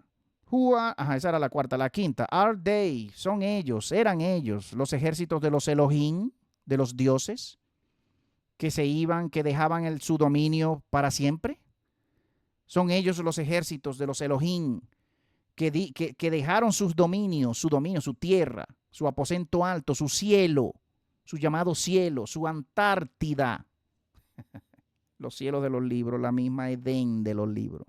Esa era la cuarta. La quinta. Are they? Son ellos, eran ellos, los ejércitos de los Elohim, de los dioses, que se iban, que dejaban su dominio para siempre. Son ellos los ejércitos de los Elohim que dejaron sus dominios, su tierra, su aposento alto, su cielo, su llamado cielo, su Antártida. Los cielos de los libros, la misma Edén de los libros.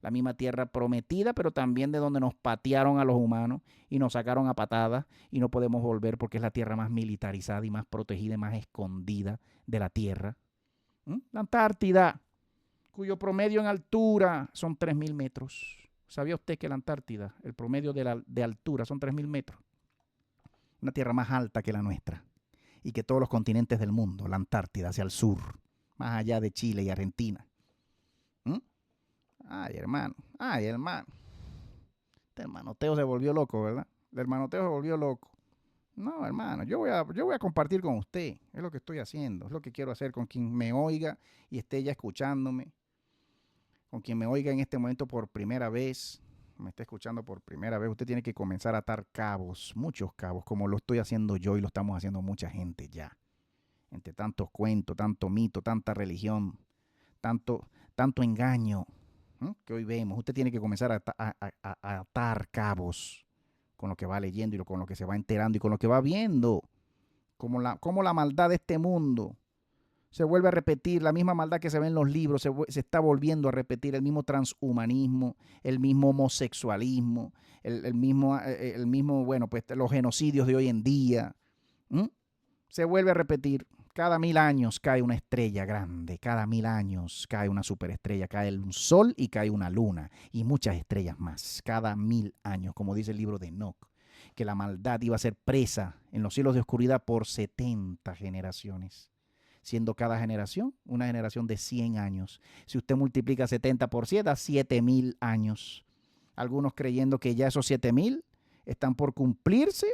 La misma tierra prometida, pero también de donde nos patearon a los humanos y nos sacaron a patadas y no podemos volver porque es la tierra más militarizada y más protegida y más escondida de la tierra. La Antártida, cuyo promedio en altura son 3.000 metros. ¿Sabía usted que la Antártida, el promedio de altura son 3.000 metros? Una tierra más alta que la nuestra. Y que todos los continentes del mundo, la Antártida hacia el sur, más allá de Chile y Argentina. Ay, hermano. Este hermanoteo se volvió loco, ¿verdad? El hermanoteo se volvió loco. No, hermano, yo voy a compartir con usted. Es lo que estoy haciendo. Es lo que quiero hacer con quien me oiga y esté ya escuchándome. Con quien me oiga en este momento por primera vez, me está escuchando por primera vez, usted tiene que comenzar a atar cabos, muchos cabos, como lo estoy haciendo yo y lo estamos haciendo mucha gente ya. Entre tantos cuentos, tanto mito, tanta religión, tanto engaño que hoy vemos. Usted tiene que comenzar a atar cabos con lo que va leyendo y con lo que se va enterando y con lo que va viendo. Como la maldad de este mundo se vuelve a repetir, la misma maldad que se ve en los libros, se está volviendo a repetir, el mismo transhumanismo, el mismo homosexualismo, el mismo, bueno, pues los genocidios de hoy en día. Se vuelve a repetir. Cada 1000 años cae una estrella grande, cada 1000 años cae una superestrella, cae un sol y cae una luna y muchas estrellas más. Cada 1000 años, como dice el libro de Enoc, que la maldad iba a ser presa en los cielos de oscuridad por 70 generaciones. Siendo cada generación una generación de 100 años. Si usted multiplica 70 por 7, da 7.000 años. Algunos creyendo que ya esos 7.000 están por cumplirse,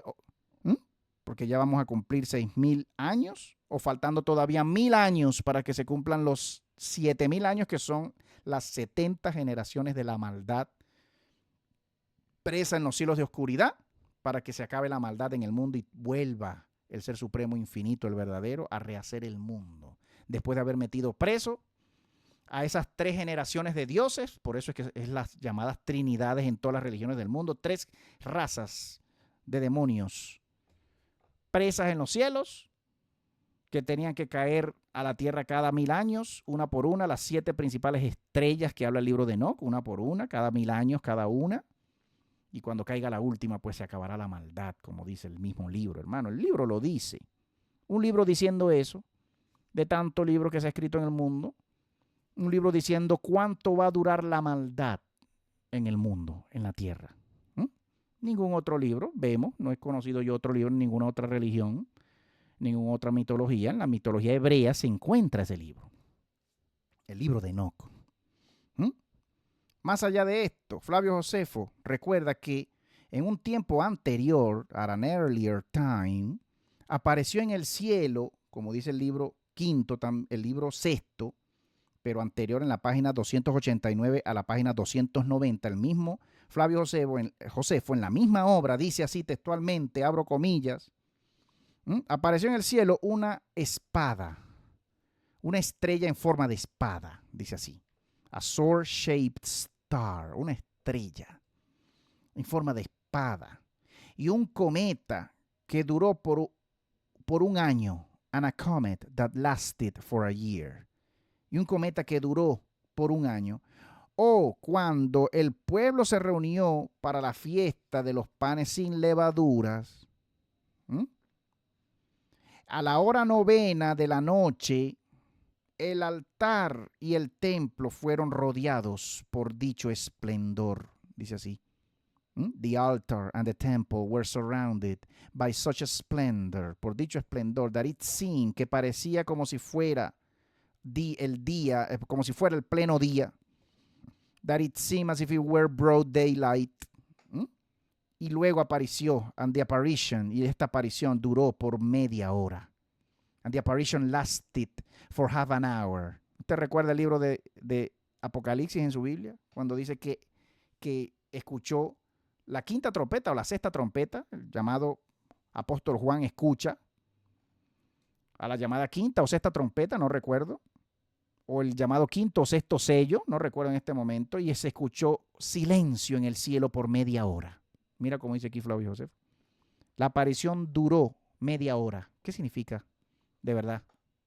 porque ya vamos a cumplir 6.000 años, o faltando todavía 1.000 años para que se cumplan los 7.000 años, que son las 70 generaciones de la maldad presa en los cielos de oscuridad, para que se acabe la maldad en el mundo y vuelva el Ser Supremo Infinito, el verdadero, a rehacer el mundo. Después de haber metido preso a esas 3 generaciones de dioses, por eso es que es las llamadas trinidades en todas las religiones del mundo, 3 razas de demonios presas en los cielos, que tenían que caer a la tierra cada 1000 años, una por una, las 7 principales estrellas que habla el libro de Enoc, una por una, cada 1000 años, cada una. Y cuando caiga la última, pues se acabará la maldad, como dice el mismo libro, hermano. El libro lo dice. Un libro diciendo eso, de tanto libro que se ha escrito en el mundo. Un libro diciendo cuánto va a durar la maldad en el mundo, en la tierra. Ningún otro libro, vemos, no he conocido yo otro libro en ninguna otra religión, ninguna otra mitología. En la mitología hebrea se encuentra ese libro, el libro de Enoc. Más allá de esto, Flavio Josefo recuerda que en un tiempo anterior, at an earlier time, apareció en el cielo, como dice el libro quinto, el libro sexto, pero anterior en la página 289 a la página 290, el mismo Flavio Josefo en la misma obra dice así textualmente, abro comillas, apareció en el cielo una espada, una estrella en forma de espada, dice así, a sword-shaped star, una estrella en forma de espada, y un cometa que duró por un año, and a comet that lasted for a year, y un cometa que duró por un año. O cuando el pueblo se reunió para la fiesta de los panes sin levaduras, a la hora 9 de la noche, el altar y el templo fueron rodeados por dicho esplendor. Dice así. The altar and the temple were surrounded by such a splendor, por dicho esplendor, that it seemed, que parecía como si fuera el día, como si fuera el pleno día, that it seemed as if it were broad daylight. Y luego apareció, and the apparition, y esta aparición duró por media hora. And the apparition lasted for half an hour. ¿Usted recuerda el libro de Apocalipsis en su Biblia? Cuando dice que escuchó la quinta trompeta o la sexta trompeta, el llamado apóstol Juan escucha a la llamada quinta o sexta trompeta, no recuerdo, o el llamado quinto o sexto sello, no recuerdo en este momento, y se escuchó silencio en el cielo por media hora. Mira cómo dice aquí Flavio Josefo. La aparición duró media hora. ¿Qué significa de verdad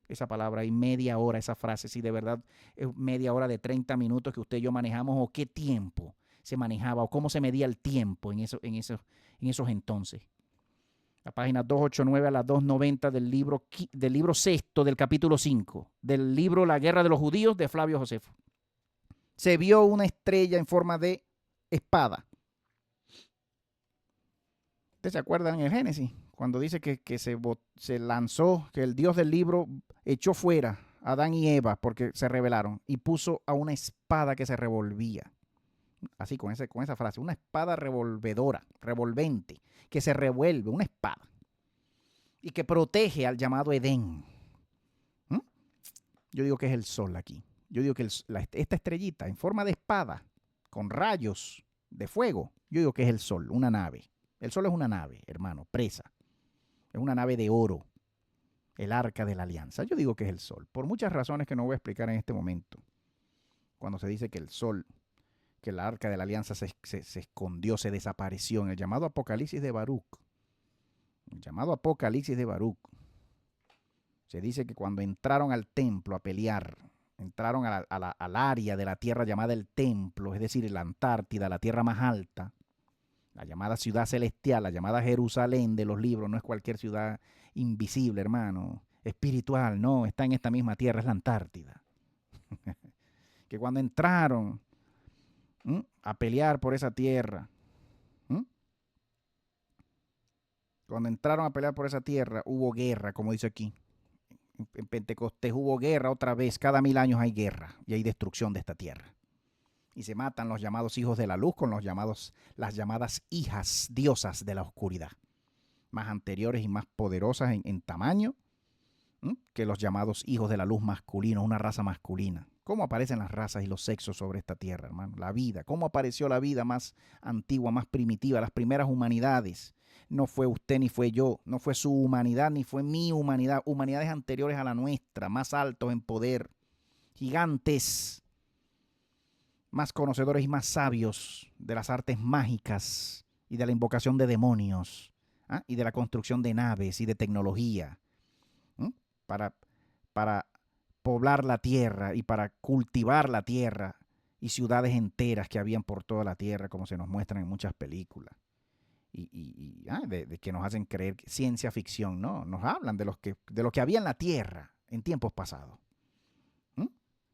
esa palabra y media hora, esa frase? Si de verdad es media hora de 30 minutos que usted y yo manejamos, o qué tiempo se manejaba, o cómo se medía el tiempo en esos entonces. La página 289 a la 290 del libro sexto del capítulo 5, del libro La Guerra de los Judíos de Flavio Josefo. Se vio una estrella en forma de espada. ¿Ustedes se acuerdan en el Génesis? Cuando dice que se lanzó, que el Dios del libro echó fuera a Adán y Eva porque se rebelaron y puso a una espada que se revolvía. Así, con esa frase, una espada revolvente, que se revuelve, una espada, y que protege al llamado Edén. Yo digo que es el sol aquí. Yo digo que esta estrellita en forma de espada, con rayos de fuego, yo digo que es el sol, una nave. El sol es una nave, hermano, presa. Es una nave de oro, el arca de la alianza. Yo digo que es el sol, por muchas razones que no voy a explicar en este momento. Cuando se dice que el sol, que el arca de la alianza se escondió, se desapareció en el llamado Apocalipsis de Baruch. El llamado Apocalipsis de Baruch. Se dice que cuando entraron al templo a pelear, entraron al área de la tierra llamada el templo, es decir, la Antártida, la tierra más alta, la llamada ciudad celestial, la llamada Jerusalén de los libros, no es cualquier ciudad invisible, hermano, espiritual, no, está en esta misma tierra, es la Antártida. Que cuando entraron a pelear por esa tierra, cuando entraron a pelear por esa tierra, hubo guerra, como dice aquí. En Pentecostés hubo guerra otra vez, cada 1000 años hay guerra y hay destrucción de esta tierra. Y se matan los llamados hijos de la luz con las llamadas hijas diosas de la oscuridad, más anteriores y más poderosas en tamaño que los llamados hijos de la luz masculinos, una raza masculina. ¿Cómo aparecen las razas y los sexos sobre esta tierra, hermano? La vida, ¿cómo apareció la vida más antigua, más primitiva, las primeras humanidades? No fue usted ni fue yo, no fue su humanidad ni fue mi humanidad, humanidades anteriores a la nuestra, más altos en poder, gigantes, más conocedores y más sabios de las artes mágicas y de la invocación de demonios, y de la construcción de naves y de tecnología. para poblar la tierra y para cultivar la tierra y ciudades enteras que habían por toda la tierra, como se nos muestran en muchas películas. De que nos hacen creer ciencia ficción, ¿no? Nos hablan de lo que había en la tierra en tiempos pasados.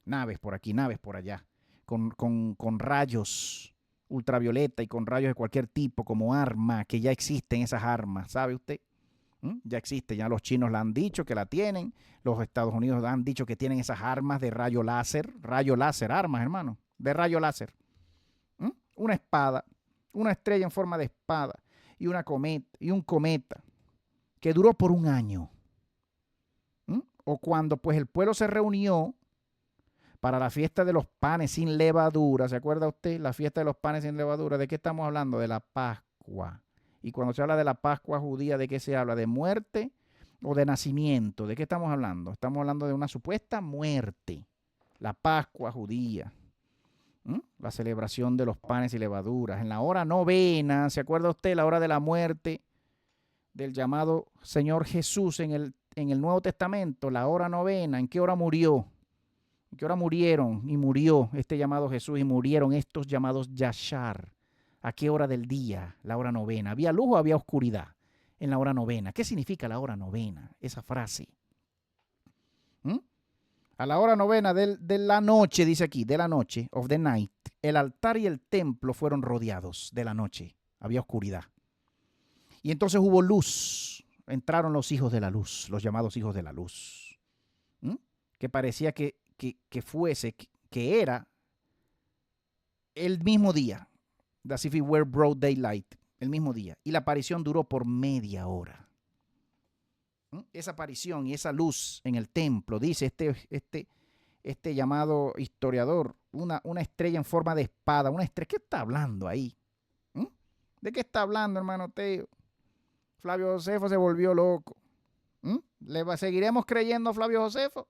Naves por aquí, naves por allá, con rayos ultravioleta y con rayos de cualquier tipo como arma, que ya existen esas armas, ¿sabe usted? Ya existe, ya los chinos la han dicho que la tienen, los Estados Unidos han dicho que tienen esas armas de rayo láser, armas, hermano, de rayo láser. Una espada, una estrella en forma de espada y un cometa que duró por un año. O cuando pues el pueblo se reunió para la fiesta de los panes sin levadura, ¿se acuerda usted? La fiesta de los panes sin levadura, ¿de qué estamos hablando? De la Pascua. Y cuando se habla de la Pascua judía, ¿de qué se habla? ¿De muerte o de nacimiento? ¿De qué estamos hablando? Estamos hablando de una supuesta muerte. La Pascua judía. La celebración de los panes y levaduras. En la hora novena, ¿se acuerda usted? La hora de la muerte del llamado Señor Jesús en el Nuevo Testamento. La hora novena, ¿en qué hora murió? ¿En qué hora murieron? Y murió este llamado Jesús y murieron estos llamados Yashar. ¿A qué hora del día? La hora novena. ¿Había luz o había oscuridad en la hora novena? ¿Qué significa la hora novena? Esa frase. A la hora novena de la noche, dice aquí, de la noche, of the night, el altar y el templo fueron rodeados de la noche. Había oscuridad. Y entonces hubo luz. Entraron los hijos de la luz, los llamados hijos de la luz. Que parecía que era el mismo día. As if it were broad daylight, el mismo día. Y la aparición duró por media hora. Esa aparición y esa luz en el templo, dice este llamado historiador, una estrella en forma de espada, una estrella. ¿Qué está hablando ahí? ¿De qué está hablando, hermano Teo? Flavio Josefo se volvió loco. ¿Seguiremos creyendo a Flavio Josefo?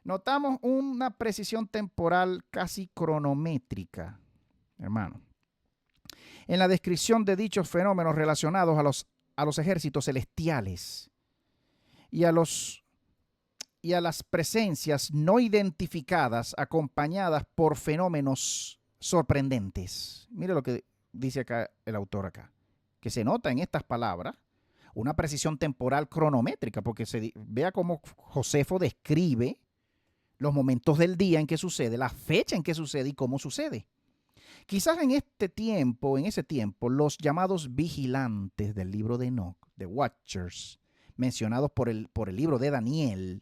Notamos una precisión temporal casi cronométrica, hermano, en la descripción de dichos fenómenos relacionados a los ejércitos celestiales y a las presencias no identificadas acompañadas por fenómenos sorprendentes. Mire lo que dice acá el autor acá, que se nota en estas palabras una precisión temporal cronométrica, porque vea cómo Josefo describe los momentos del día en que sucede, la fecha en que sucede y cómo sucede. Quizás en ese tiempo, los llamados vigilantes del libro de Enoch, the Watchers, mencionados por el libro de Daniel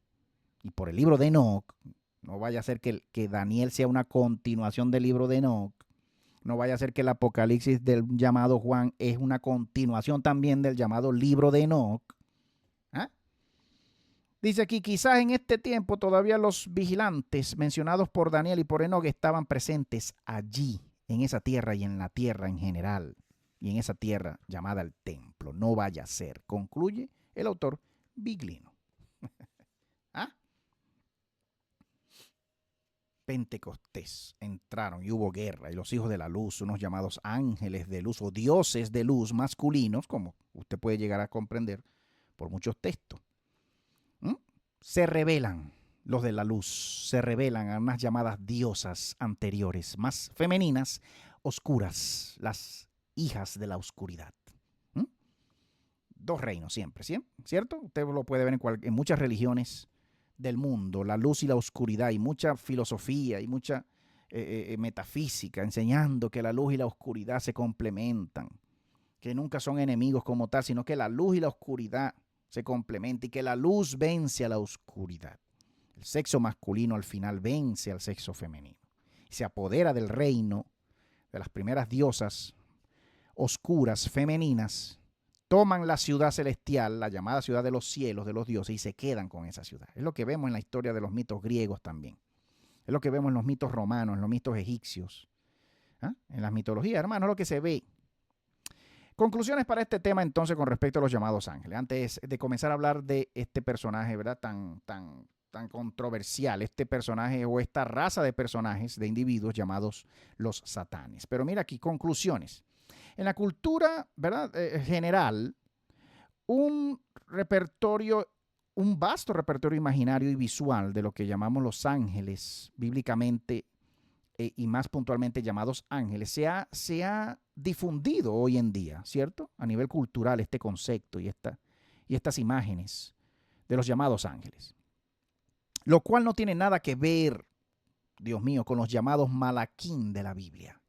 y por el libro de Enoch, no vaya a ser que Daniel sea una continuación del libro de Enoch, no vaya a ser que el Apocalipsis del llamado Juan es una continuación también del llamado libro de Enoch. Dice aquí, quizás en este tiempo todavía los vigilantes mencionados por Daniel y por Enoch estaban presentes allí, en esa tierra y en la tierra en general, y en esa tierra llamada el templo. No vaya a ser, concluye el autor Biglino. Pentecostés entraron y hubo guerra, y los hijos de la luz, unos llamados ángeles de luz o dioses de luz masculinos, como usted puede llegar a comprender por muchos textos, se rebelan. Los de la luz se rebelan a unas llamadas diosas anteriores, más femeninas, oscuras, las hijas de la oscuridad. Dos reinos siempre, ¿cierto? Usted lo puede ver en muchas religiones del mundo, la luz y la oscuridad, y mucha filosofía y mucha metafísica enseñando que la luz y la oscuridad se complementan, que nunca son enemigos como tal, sino que la luz y la oscuridad se complementan y que la luz vence a la oscuridad. El sexo masculino al final vence al sexo femenino. Se apodera del reino de las primeras diosas oscuras femeninas, toman la ciudad celestial, la llamada ciudad de los cielos, de los dioses, y se quedan con esa ciudad. Es lo que vemos en la historia de los mitos griegos también. Es lo que vemos en los mitos romanos, en los mitos egipcios. En las mitologías, hermano, es lo que se ve. Conclusiones para este tema entonces con respecto a los llamados ángeles. Antes de comenzar a hablar de este personaje, ¿verdad? Tan controversial, este personaje o esta raza de personajes, de individuos llamados los satanes. Pero mira aquí, conclusiones. En la cultura, ¿verdad? General, un repertorio un vasto repertorio imaginario y visual de lo que llamamos los ángeles, bíblicamente y más puntualmente llamados ángeles, se ha difundido hoy en día, ¿cierto? A nivel cultural este concepto y estas imágenes de los llamados ángeles. Lo cual no tiene nada que ver, Dios mío, con los llamados malaquín de la Biblia.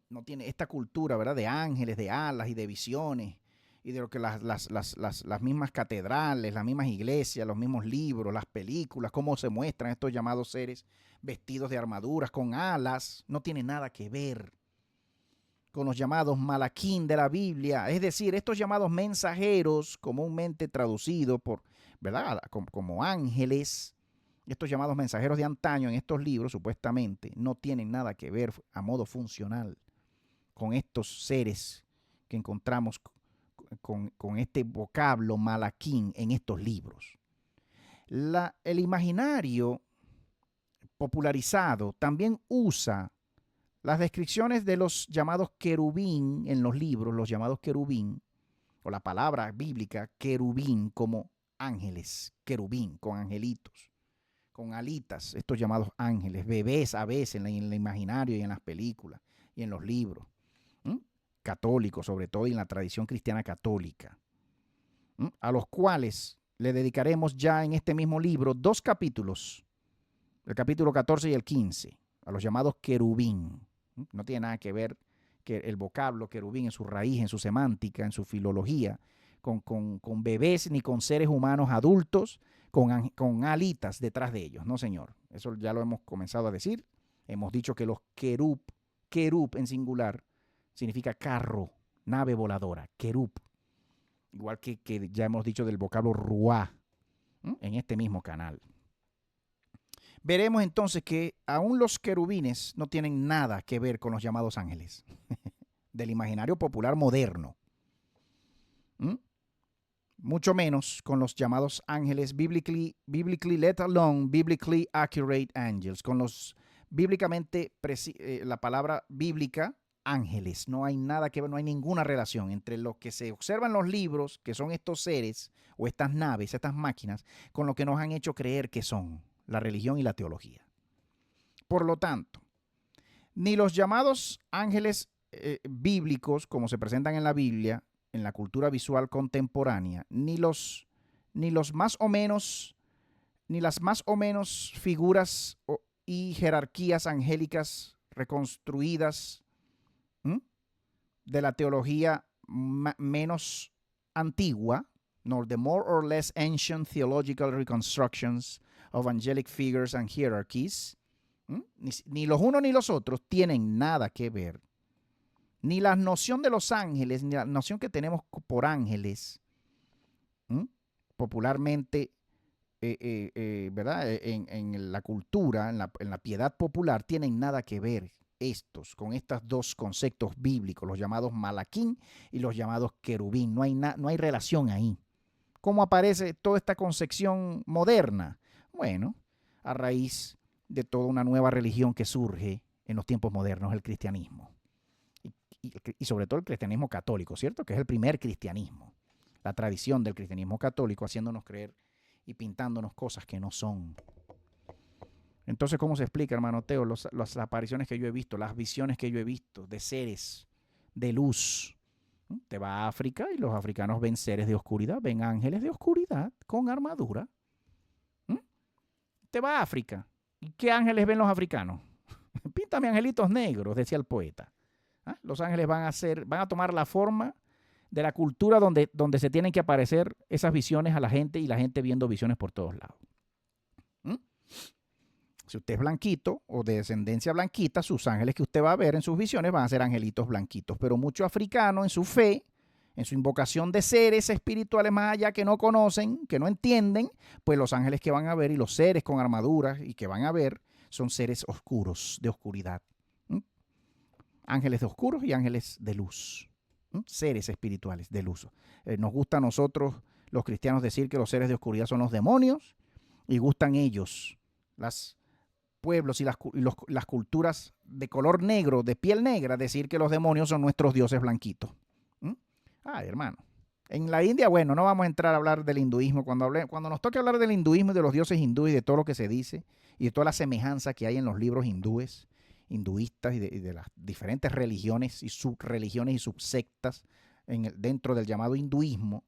No tiene esta cultura, ¿verdad?, de ángeles, de alas y de visiones, y de lo que las mismas catedrales, las mismas iglesias, los mismos libros, las películas, cómo se muestran estos llamados seres vestidos de armaduras con alas, no tiene nada que ver con los llamados malaquín de la Biblia. Es decir, estos llamados mensajeros, comúnmente traducidos por, ¿verdad?, como ángeles, estos llamados mensajeros de antaño en estos libros, supuestamente, no tienen nada que ver a modo funcional con estos seres que encontramos con este vocablo malaquín en estos libros. El imaginario popularizado también usa las descripciones de los llamados querubín en los libros, los llamados querubín, o la palabra bíblica querubín como ángeles, querubín con angelitos, con alitas, estos llamados ángeles, bebés a veces en el imaginario y en las películas y en los libros. Católicos, sobre todo, y en la tradición cristiana católica, a los cuales le dedicaremos ya en este mismo libro 2 capítulos, el capítulo 14 y el 15, a los llamados querubín. No tiene nada que ver que el vocablo querubín en su raíz, en su semántica, en su filología, con bebés ni con seres humanos adultos con alitas detrás de ellos. No, señor. Eso ya lo hemos comenzado a decir. Hemos dicho que los querub en singular, significa carro, nave voladora, querub. Igual que ya hemos dicho del vocablo ruá en este mismo canal. Veremos entonces que aún los querubines no tienen nada que ver con los llamados ángeles del imaginario popular moderno. Mucho menos con los llamados ángeles biblically let alone biblically accurate angels, con los bíblicamente, la palabra bíblica, ángeles. No hay nada que ver, no hay ninguna relación entre lo que se observa en los libros, que son estos seres o estas naves, estas máquinas, con lo que nos han hecho creer que son la religión y la teología. Por lo tanto, ni los llamados ángeles bíblicos, como se presentan en la Biblia, en la cultura visual contemporánea, ni las más o menos figuras y jerarquías angélicas reconstruidas de la teología menos antigua, nor the more or less ancient theological reconstructions of angelic figures and hierarchies, ni los unos ni los otros tienen nada que ver. Ni la noción de los ángeles, ni la noción que tenemos por ángeles, popularmente, ¿verdad? En la cultura, en la piedad popular, tienen nada que ver con estos dos conceptos bíblicos, los llamados malaquín y los llamados querubín. No hay relación ahí. ¿Cómo aparece toda esta concepción moderna? Bueno, a raíz de toda una nueva religión que surge en los tiempos modernos, el cristianismo. Y sobre todo el cristianismo católico, ¿cierto? Que es el primer cristianismo. La tradición del cristianismo católico haciéndonos creer y pintándonos cosas que no son. Entonces, ¿cómo se explica, hermano Teo, las apariciones que yo he visto, las visiones que yo he visto de seres de luz? Te va a África y los africanos ven seres de oscuridad, ven ángeles de oscuridad con armadura. Te va a África. ¿Y qué ángeles ven los africanos? Píntame angelitos negros, decía el poeta. Los ángeles van a tomar la forma de la cultura donde se tienen que aparecer esas visiones a la gente y la gente viendo visiones por todos lados. Si usted es blanquito o de descendencia blanquita, sus ángeles que usted va a ver en sus visiones van a ser angelitos blanquitos. Pero mucho africano en su fe, en su invocación de seres espirituales más allá que no conocen, que no entienden, pues los ángeles que van a ver y los seres con armaduras y que van a ver son seres oscuros, de oscuridad. Ángeles de oscuros y ángeles de luz. Seres espirituales de luz. Nos gusta a nosotros, los cristianos, decir que los seres de oscuridad son los demonios y gustan ellos, los pueblos y las culturas de color negro, de piel negra, decir que los demonios son nuestros dioses blanquitos. Ay, hermano, En la India, bueno, no vamos a entrar a hablar del hinduismo. Cuando nos toque hablar del hinduismo y de los dioses hindúes y de todo lo que se dice y de toda la semejanza que hay en los libros hindúes, hinduistas y de las diferentes religiones y subsectas dentro del llamado hinduismo,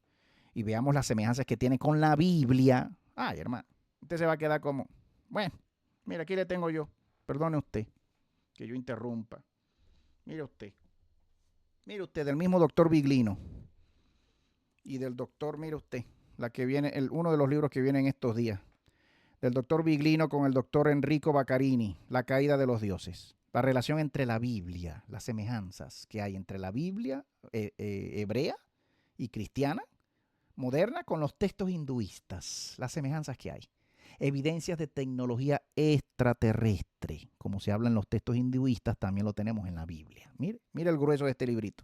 y veamos las semejanzas que tiene con la Biblia, ay, hermano, usted se va a quedar como, bueno, mira, aquí le tengo yo, perdone usted que yo interrumpa. Mire usted, del mismo doctor Biglino y del doctor, mire usted, uno de los libros que viene en estos días, del doctor Biglino con el doctor Enrico Baccarini, La caída de los dioses. La relación entre la Biblia, las semejanzas que hay entre la Biblia hebrea y cristiana, moderna, con los textos hinduistas, las semejanzas que hay. Evidencias de tecnología extraterrestre, como se habla en los textos hinduistas, también lo tenemos en la Biblia. Mire el grueso de este librito.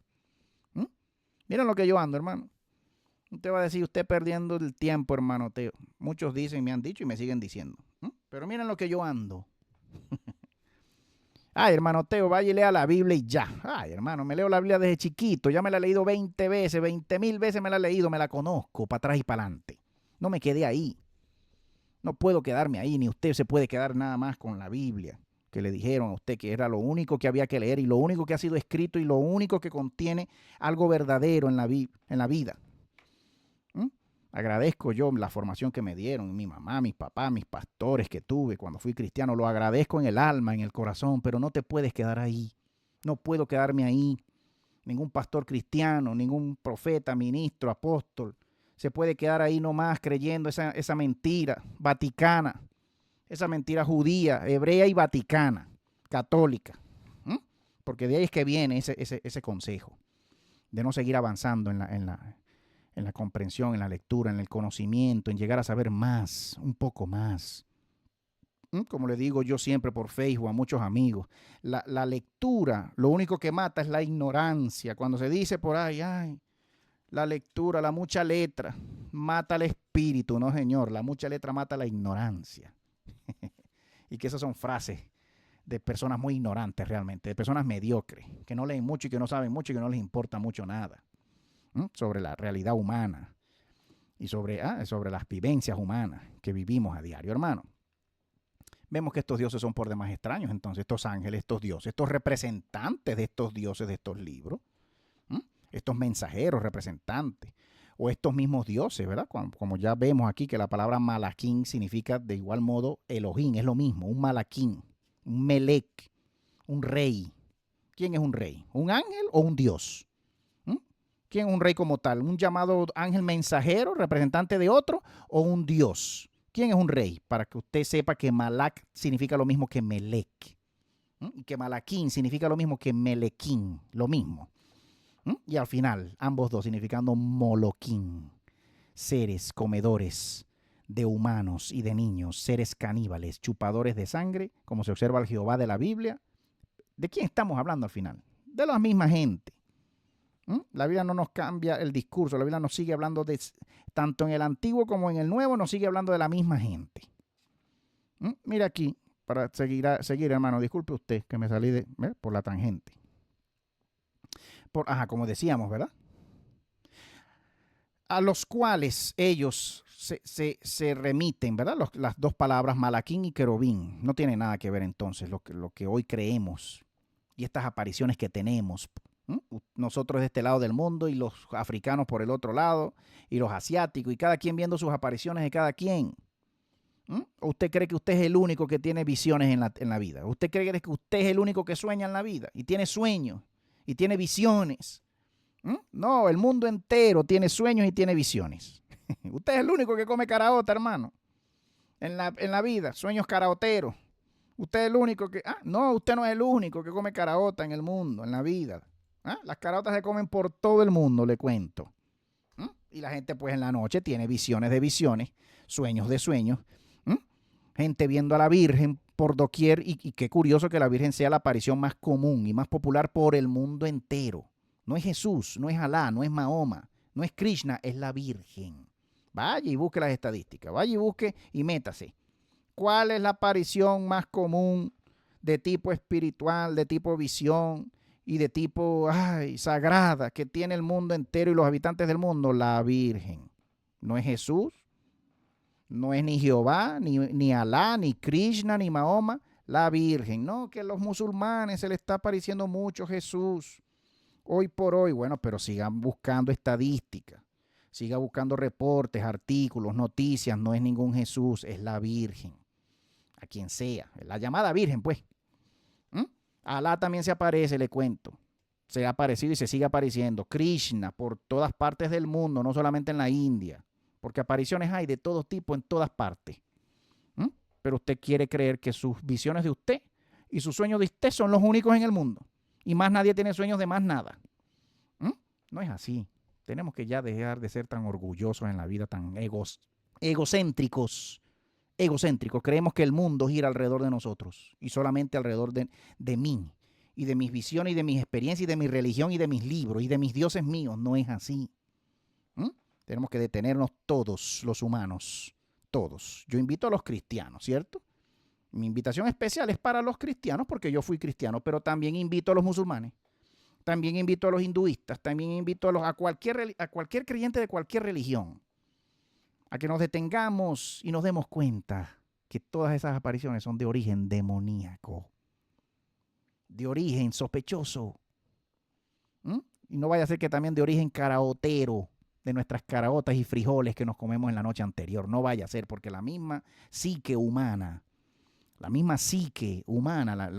Miren lo que yo ando, hermano. Usted va a decir, usted perdiendo el tiempo, hermano Teo. Muchos dicen, me han dicho y me siguen diciendo. Pero miren lo que yo ando. Ay, hermano Teo, vaya y lea la Biblia y ya. Ay, hermano, me leo la Biblia desde chiquito. Ya me la he leído 20 veces, 20,000 veces me la he leído. Me la conozco para atrás y para adelante. No me quedé ahí. No puedo quedarme ahí, ni usted se puede quedar nada más con la Biblia, que le dijeron a usted que era lo único que había que leer y lo único que ha sido escrito y lo único que contiene algo verdadero en la vida. Agradezco yo la formación que me dieron, mi mamá, mis papás, mis pastores que tuve cuando fui cristiano. Lo agradezco en el alma, en el corazón, pero no te puedes quedar ahí. No puedo quedarme ahí. Ningún pastor cristiano, ningún profeta, ministro, apóstol se puede quedar ahí nomás creyendo esa mentira vaticana, esa mentira judía, hebrea y vaticana, católica. Porque de ahí es que viene ese consejo de no seguir avanzando en la comprensión, en la lectura, en el conocimiento, en llegar a saber más, un poco más. Como le digo yo siempre por Facebook a muchos amigos, la lectura, lo único que mata es la ignorancia. Cuando se dice por ahí, ay, la lectura, la mucha letra, mata el espíritu, no señor, la mucha letra mata la ignorancia. Y que esas son frases de personas muy ignorantes realmente, de personas mediocres, que no leen mucho y que no saben mucho y que no les importa mucho nada sobre la realidad humana y sobre las vivencias humanas que vivimos a diario, hermano. Vemos que estos dioses son por demás extraños, entonces estos ángeles, estos dioses, estos representantes de estos dioses de estos libros, estos mensajeros representantes, o estos mismos dioses, ¿verdad? Como ya vemos aquí que la palabra malaquín significa de igual modo Elohim, es lo mismo, un malaquín, un melec, un rey. ¿Quién es un rey? ¿Un ángel o un dios? ¿Quién es un rey como tal? ¿Un llamado ángel mensajero, representante de otro, o un dios? ¿Quién es un rey? Para que usted sepa que Malak significa lo mismo que Melec. Y que Malaquín significa lo mismo que Melequín, lo mismo. Y al final, ambos dos significando Moloquín. Seres comedores de humanos y de niños, seres caníbales, chupadores de sangre, como se observa el Jehová de la Biblia. ¿De quién estamos hablando al final? De la misma gente. La Biblia no nos cambia el discurso, la Biblia nos sigue hablando tanto en el Antiguo como en el Nuevo, nos sigue hablando de la misma gente. Mira aquí, para seguir, hermano, disculpe usted que me salí por la tangente. Como decíamos, ¿verdad? A los cuales ellos se remiten, ¿verdad? Las dos palabras malaquín y querubín. No tiene nada que ver entonces lo que hoy creemos y estas apariciones que tenemos. Nosotros de este lado del mundo y los africanos por el otro lado y los asiáticos y cada quien viendo sus apariciones de cada quien. ¿O usted cree que usted es el único que tiene visiones en la vida? ¿Usted cree que usted es el único que sueña en la vida y tiene sueños y tiene visiones? No, el mundo entero tiene sueños y tiene visiones. Usted es el único que come caraota, hermano, en la vida, sueños caraoteros. Usted es el único que... no, usted no es el único que come caraota en el mundo, en la vida. Las caraotas se comen por todo el mundo, le cuento. Y la gente pues en la noche tiene visiones de visiones, sueños de sueños. Gente viendo a la Virgen por doquier y qué curioso que la Virgen sea la aparición más común y más popular por el mundo entero. No es Jesús, no es Alá, no es Mahoma, no es Krishna, es la Virgen. Vaya y busque las estadísticas, vaya y busque y métase. ¿Cuál es la aparición más común de tipo espiritual, de tipo visión y de tipo sagrada que tiene el mundo entero y los habitantes del mundo? La Virgen. No es Jesús, no es ni Jehová, ni Alá, ni Krishna, ni Mahoma. La Virgen. No, que a los musulmanes se le está apareciendo mucho Jesús hoy por hoy. Bueno, pero sigan buscando estadísticas, sigan buscando reportes, artículos, noticias. No es ningún Jesús, es la Virgen. A quien sea, la llamada Virgen, pues. Alá también se aparece, le cuento. Se ha aparecido y se sigue apareciendo. Krishna por todas partes del mundo, no solamente en la India. Porque apariciones hay de todo tipo en todas partes. Pero usted quiere creer que sus visiones de usted y sus sueños de usted son los únicos en el mundo. Y más nadie tiene sueños de más nada. No es así. Tenemos que ya dejar de ser tan orgullosos en la vida, tan egocéntricos. Creemos que el mundo gira alrededor de nosotros y solamente alrededor de mí y de mis visiones y de mis experiencias y de mi religión y de mis libros y de mis dioses míos. No es así. Tenemos que detenernos todos los humanos, todos. Yo invito a los cristianos, ¿cierto? Mi invitación especial es para los cristianos porque yo fui cristiano, pero también invito a los musulmanes, también invito a los hinduistas, también invito a cualquier creyente de cualquier religión a que nos detengamos y nos demos cuenta que todas esas apariciones son de origen demoníaco, de origen sospechoso. Y no vaya a ser que también de origen caraotero, de nuestras caraotas y frijoles que nos comemos en la noche anterior. No vaya a ser, porque la misma psique humana, la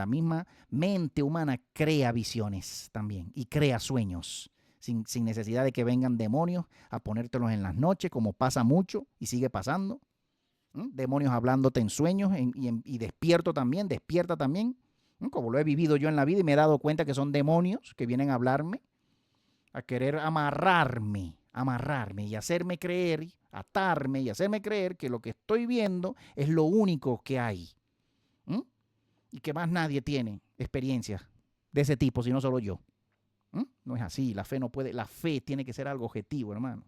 misma mente humana crea visiones también y crea sueños. Sin necesidad de que vengan demonios a ponértelos en las noches, como pasa mucho y sigue pasando. Demonios hablándote en sueños y despierta también, como lo he vivido yo en la vida y me he dado cuenta que son demonios que vienen a hablarme, a querer amarrarme y hacerme creer, atarme y hacerme creer que lo que estoy viendo es lo único que hay. Y que más nadie tiene experiencias de ese tipo, sino solo yo. No es así, la fe tiene que ser algo objetivo, hermano.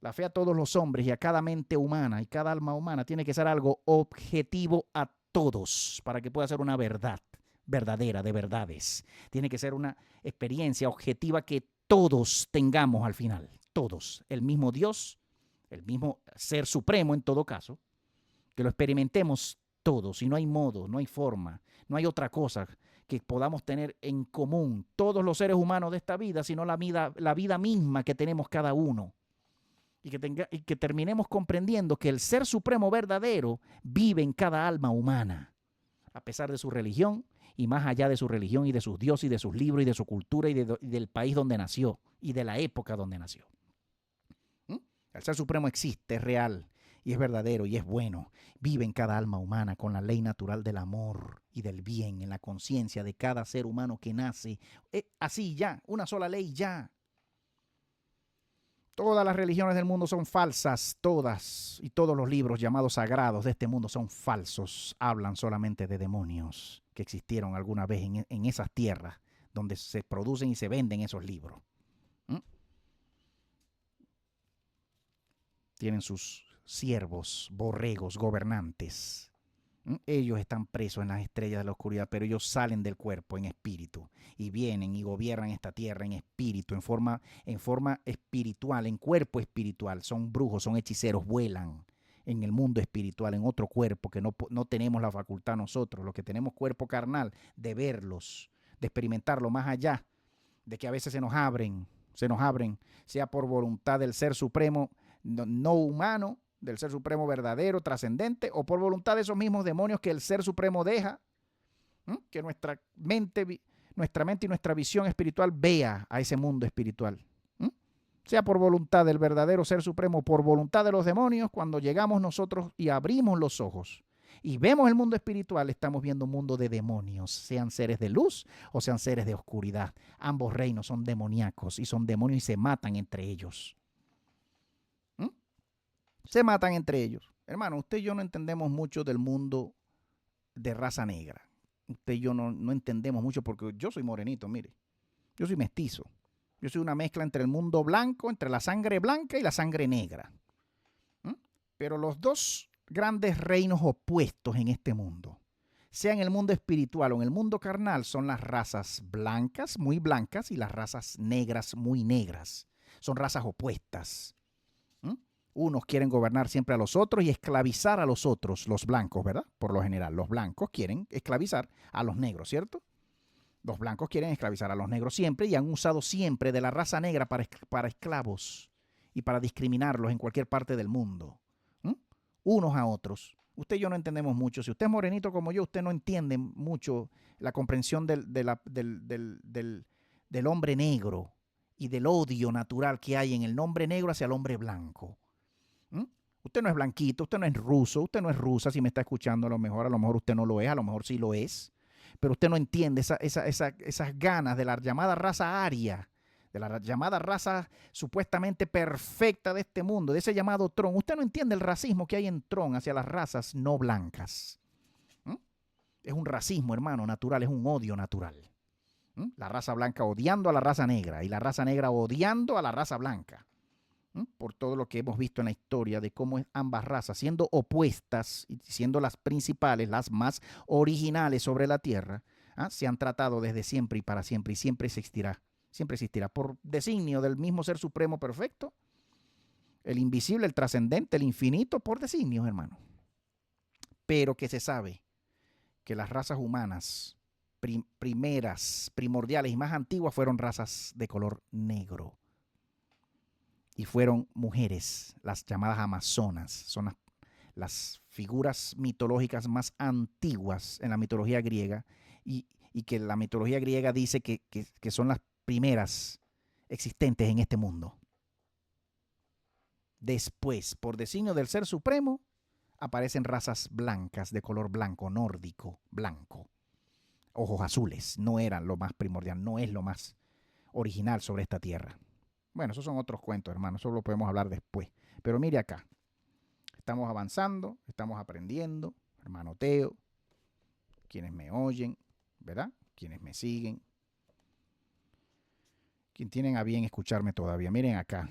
La fe a todos los hombres y a cada mente humana y cada alma humana tiene que ser algo objetivo a todos para que pueda ser una verdad verdadera de verdades. Tiene que ser una experiencia objetiva que todos tengamos al final. Todos. El mismo Dios, el mismo ser supremo en todo caso, que lo experimentemos todos y no hay modo, no hay forma, no hay otra cosa que podamos tener en común todos los seres humanos de esta vida, sino la vida misma que tenemos cada uno. Y que terminemos comprendiendo que el Ser Supremo verdadero vive en cada alma humana, a pesar de su religión y más allá de su religión y de sus dioses y de sus libros y de su cultura y del país donde nació y de la época donde nació. El Ser Supremo existe, es real y es verdadero y es bueno. Vive en cada alma humana con la ley natural del amor y del bien, en la conciencia de cada ser humano que nace. Así ya, una sola ley ya. Todas las religiones del mundo son falsas, todas, y todos los libros llamados sagrados de este mundo son falsos. Hablan solamente de demonios que existieron alguna vez en esas tierras donde se producen y se venden esos libros. Tienen sus siervos, borregos, gobernantes. Ellos están presos en las estrellas de la oscuridad, pero ellos salen del cuerpo en espíritu y vienen y gobiernan esta tierra en espíritu, en forma espiritual, en cuerpo espiritual. Son brujos, son hechiceros, vuelan en el mundo espiritual, en otro cuerpo que no tenemos la facultad nosotros, los que tenemos cuerpo carnal, de verlos, de experimentarlo más allá, de que a veces se nos abren, sea por voluntad del Ser Supremo no humano, del Ser Supremo verdadero, trascendente, o por voluntad de esos mismos demonios que el Ser Supremo deja, que nuestra mente y nuestra visión espiritual vea a ese mundo espiritual. Sea por voluntad del verdadero Ser Supremo, por voluntad de los demonios, cuando llegamos nosotros y abrimos los ojos y vemos el mundo espiritual, estamos viendo un mundo de demonios, sean seres de luz o sean seres de oscuridad. Ambos reinos son demoníacos y son demonios y se matan entre ellos. Se matan entre ellos. Hermano, usted y yo no entendemos mucho del mundo de raza negra. Usted y yo no entendemos mucho porque yo soy morenito, mire. Yo soy mestizo. Yo soy una mezcla entre el mundo blanco, entre la sangre blanca y la sangre negra. Pero los dos grandes reinos opuestos en este mundo sea en el mundo espiritual o en el mundo carnal, son las razas blancas, muy blancas, y las razas negras, muy negras. Son razas opuestas. Unos quieren gobernar siempre a los otros y esclavizar a los otros, los blancos, ¿verdad? Por lo general, los blancos quieren esclavizar a los negros, ¿cierto? Los blancos quieren esclavizar a los negros siempre y han usado siempre de la raza negra para esclavos y para discriminarlos en cualquier parte del mundo. Unos a otros. Usted y yo no entendemos mucho. Si usted es morenito como yo, usted no entiende mucho la comprensión del hombre negro y del odio natural que hay en el hombre negro hacia el hombre blanco. Usted no es blanquito, usted no es ruso, usted no es rusa. Si me está escuchando, a lo mejor usted no lo es, a lo mejor sí lo es. Pero usted no entiende esas ganas de la llamada raza aria, de la llamada raza supuestamente perfecta de este mundo, de ese llamado Tron. Usted no entiende el racismo que hay en Tron hacia las razas no blancas. Es un racismo, hermano, natural, es un odio natural. La raza blanca odiando a la raza negra y la raza negra odiando a la raza blanca. Por todo lo que hemos visto en la historia de cómo ambas razas, siendo opuestas y siendo las principales, las más originales sobre la tierra, se han tratado desde siempre y para siempre, y siempre existirá por designio del mismo Ser Supremo Perfecto, el invisible, el trascendente, el infinito, por designios, hermano. Pero que se sabe que las razas humanas primeras, primordiales y más antiguas fueron razas de color negro. Y fueron mujeres, las llamadas amazonas. Son las figuras mitológicas más antiguas en la mitología griega y que la mitología griega dice que son las primeras existentes en este mundo. Después, por designio del Ser Supremo, aparecen razas blancas de color blanco, nórdico, blanco. Ojos azules, no eran lo más primordial, no es lo más original sobre esta tierra. Bueno, esos son otros cuentos, hermano, eso lo podemos hablar después. Pero mire acá, estamos avanzando, estamos aprendiendo, hermano Teo, quienes me oyen, ¿verdad? Quienes me siguen, quienes tienen a bien escucharme todavía. Miren acá,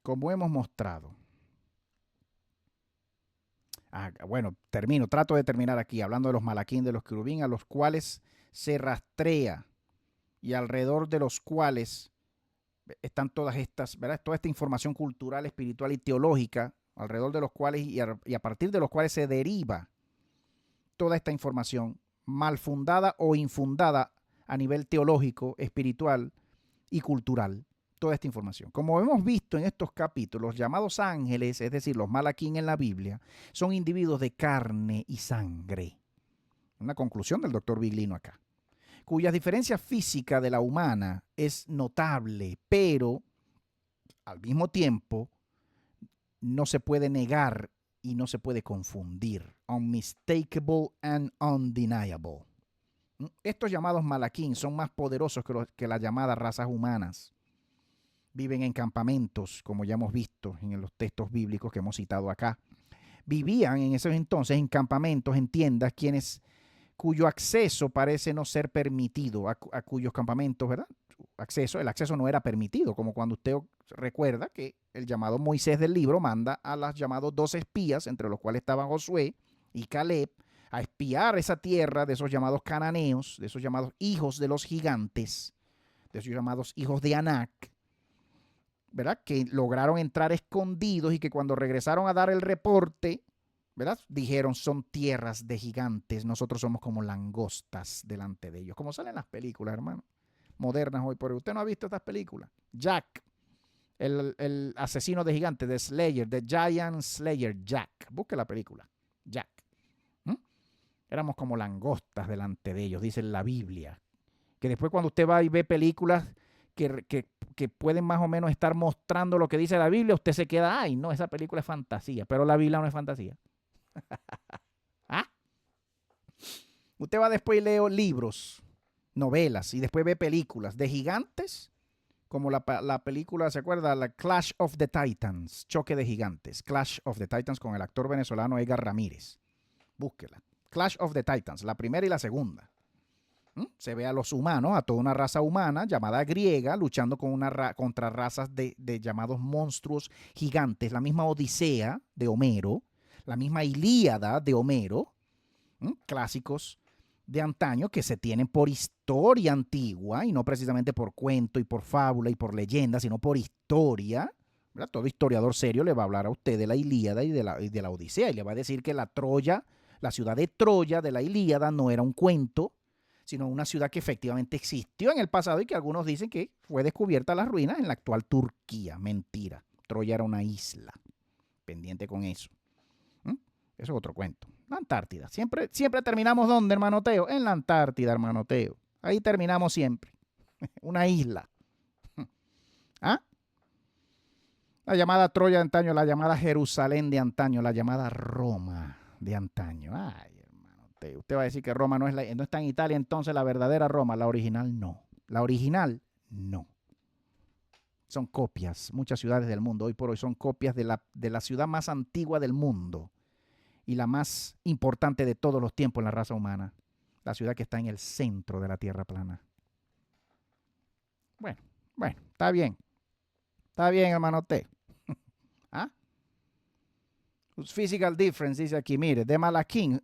como hemos mostrado. Bueno, trato de terminar aquí, hablando de los malaquín, de los querubín, a los cuales se rastrea y alrededor de los cuales están todas estas, ¿verdad? Toda esta información cultural, espiritual y teológica, alrededor de los cuales y a partir de los cuales se deriva toda esta información mal fundada o infundada a nivel teológico, espiritual y cultural. Toda esta información. Como hemos visto en estos capítulos, los llamados ángeles, es decir, los malaquín en la Biblia, son individuos de carne y sangre. Una conclusión del doctor Biglino acá. Cuya diferencia física de la humana es notable, pero al mismo tiempo no se puede negar y no se puede confundir. Unmistakable and undeniable. Estos llamados malaquín son más poderosos que las llamadas razas humanas. Viven en campamentos, como ya hemos visto en los textos bíblicos que hemos citado acá. Vivían en esos entonces en campamentos, en tiendas, cuyo acceso parece no ser permitido, a cuyos campamentos, ¿verdad? El acceso no era permitido, como cuando usted recuerda que el llamado Moisés del libro manda a los llamados 2 espías, entre los cuales estaban Josué y Caleb, a espiar esa tierra de esos llamados cananeos, de esos llamados hijos de los gigantes, de esos llamados hijos de Anac, ¿verdad? Que lograron entrar escondidos y que cuando regresaron a dar el reporte, ¿verdad? Dijeron, son tierras de gigantes, nosotros somos como langostas delante de ellos. Como salen las películas, hermano, modernas hoy por hoy. ¿Usted no ha visto estas películas? Jack, el asesino de gigantes, de Slayer, de Giant Slayer, Jack. Busque la película, Jack. Éramos como langostas delante de ellos, dice la Biblia. Que después cuando usted va y ve películas que pueden más o menos estar mostrando lo que dice la Biblia, usted se queda, ay, no, esa película es fantasía, pero la Biblia no es fantasía. ¿Ah? Usted va después y lee libros, novelas, y después ve películas de gigantes, como la película, ¿se acuerda? La Clash of the Titans, Choque de Gigantes, Clash of the Titans con el actor venezolano Edgar Ramírez. Búsquela. Clash of the Titans, la primera y la segunda. Se ve a los humanos, a toda una raza humana llamada griega, luchando contra razas de llamados monstruos gigantes. La misma Odisea de Homero, la misma Ilíada de Homero, clásicos de antaño que se tienen por historia antigua y no precisamente por cuento y por fábula y por leyenda, sino por historia. ¿Verdad? Todo historiador serio le va a hablar a usted de la Ilíada y de la Odisea y le va a decir que la ciudad de Troya de la Ilíada no era un cuento, sino una ciudad que efectivamente existió en el pasado y que algunos dicen que fue descubierta las ruinas en la actual Turquía. Mentira. Troya era una isla. Pendiente con eso. Eso es otro cuento. La Antártida. Siempre terminamos ¿dónde, hermano Teo? En la Antártida, hermano Teo. Ahí terminamos siempre. Una isla. ¿Ah? La llamada Troya de antaño, la llamada Jerusalén de antaño, la llamada Roma de antaño. Ay, hermano Teo. Usted va a decir que Roma no está en Italia, entonces la verdadera Roma, la original no. La original no. Son copias. Muchas ciudades del mundo hoy por hoy son copias de la ciudad más antigua del mundo y la más importante de todos los tiempos en la raza humana. La ciudad que está en el centro de la tierra plana. Bueno, está bien. Está bien, hermano T. ¿Ah? Physical difference, dice aquí, mire, de Malaquín,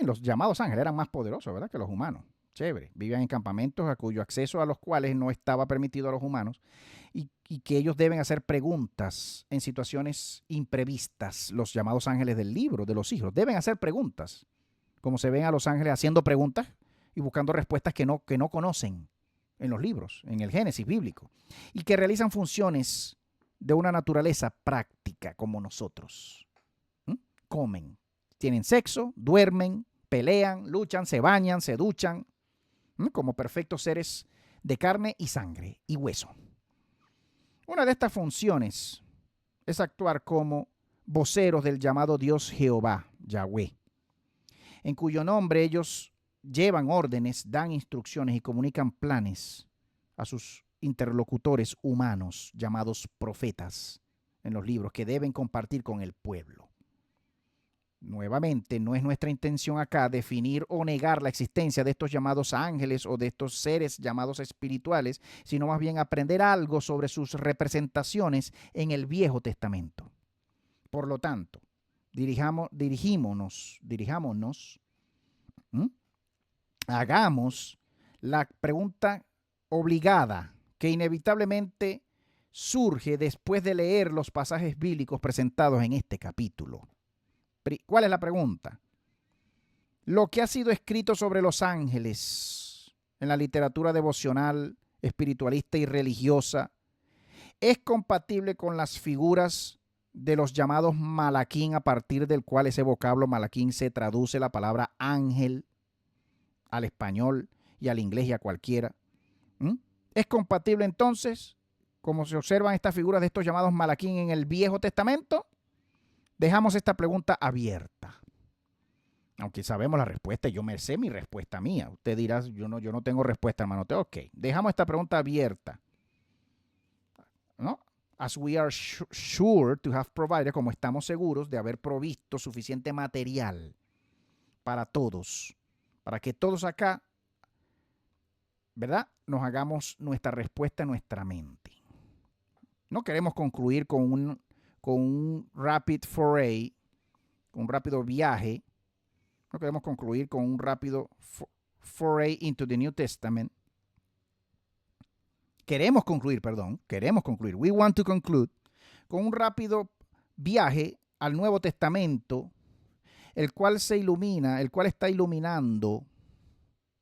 los llamados ángeles, eran más poderosos, ¿verdad?, que los humanos. Chévere. Vivían en campamentos a cuyo acceso a los cuales no estaba permitido a los humanos y que ellos deben hacer preguntas en situaciones imprevistas. Los llamados ángeles del libro de los hijos deben hacer preguntas, como se ven a los ángeles haciendo preguntas y buscando respuestas que no conocen en los libros, en el Génesis bíblico, y que realizan funciones de una naturaleza práctica como nosotros. Comen, tienen sexo, duermen, pelean, luchan, se bañan, se duchan, como perfectos seres de carne y sangre y hueso. Una de estas funciones es actuar como voceros del llamado Dios Jehová, Yahweh, en cuyo nombre ellos llevan órdenes, dan instrucciones y comunican planes a sus interlocutores humanos, llamados profetas, en los libros, que deben compartir con el pueblo. Nuevamente, no es nuestra intención acá definir o negar la existencia de estos llamados ángeles o de estos seres llamados espirituales, sino más bien aprender algo sobre sus representaciones en el Viejo Testamento. Por lo tanto, dirijámonos, hagamos la pregunta obligada que inevitablemente surge después de leer los pasajes bíblicos presentados en este capítulo. ¿Cuál es la pregunta? Lo que ha sido escrito sobre los ángeles en la literatura devocional, espiritualista y religiosa es compatible con las figuras de los llamados malaquín, a partir del cual ese vocablo malaquín se traduce la palabra ángel al español y al inglés y a cualquiera. ¿Es compatible entonces, como se observan estas figuras de estos llamados malaquín en el Viejo Testamento? Dejamos esta pregunta abierta. Aunque sabemos la respuesta, yo me sé mi respuesta mía. Usted dirá, yo no tengo respuesta, hermano. Ok, dejamos esta pregunta abierta. ¿No? As we are sure to have provided, como estamos seguros de haber provisto suficiente material para todos, para que todos acá, ¿verdad?, nos hagamos nuestra respuesta en nuestra mente. No queremos concluir con un rapid foray, un rápido viaje. No queremos concluir con un rápido foray into the New Testament. Queremos concluir. We want to conclude con un rápido viaje al Nuevo Testamento, el cual está iluminando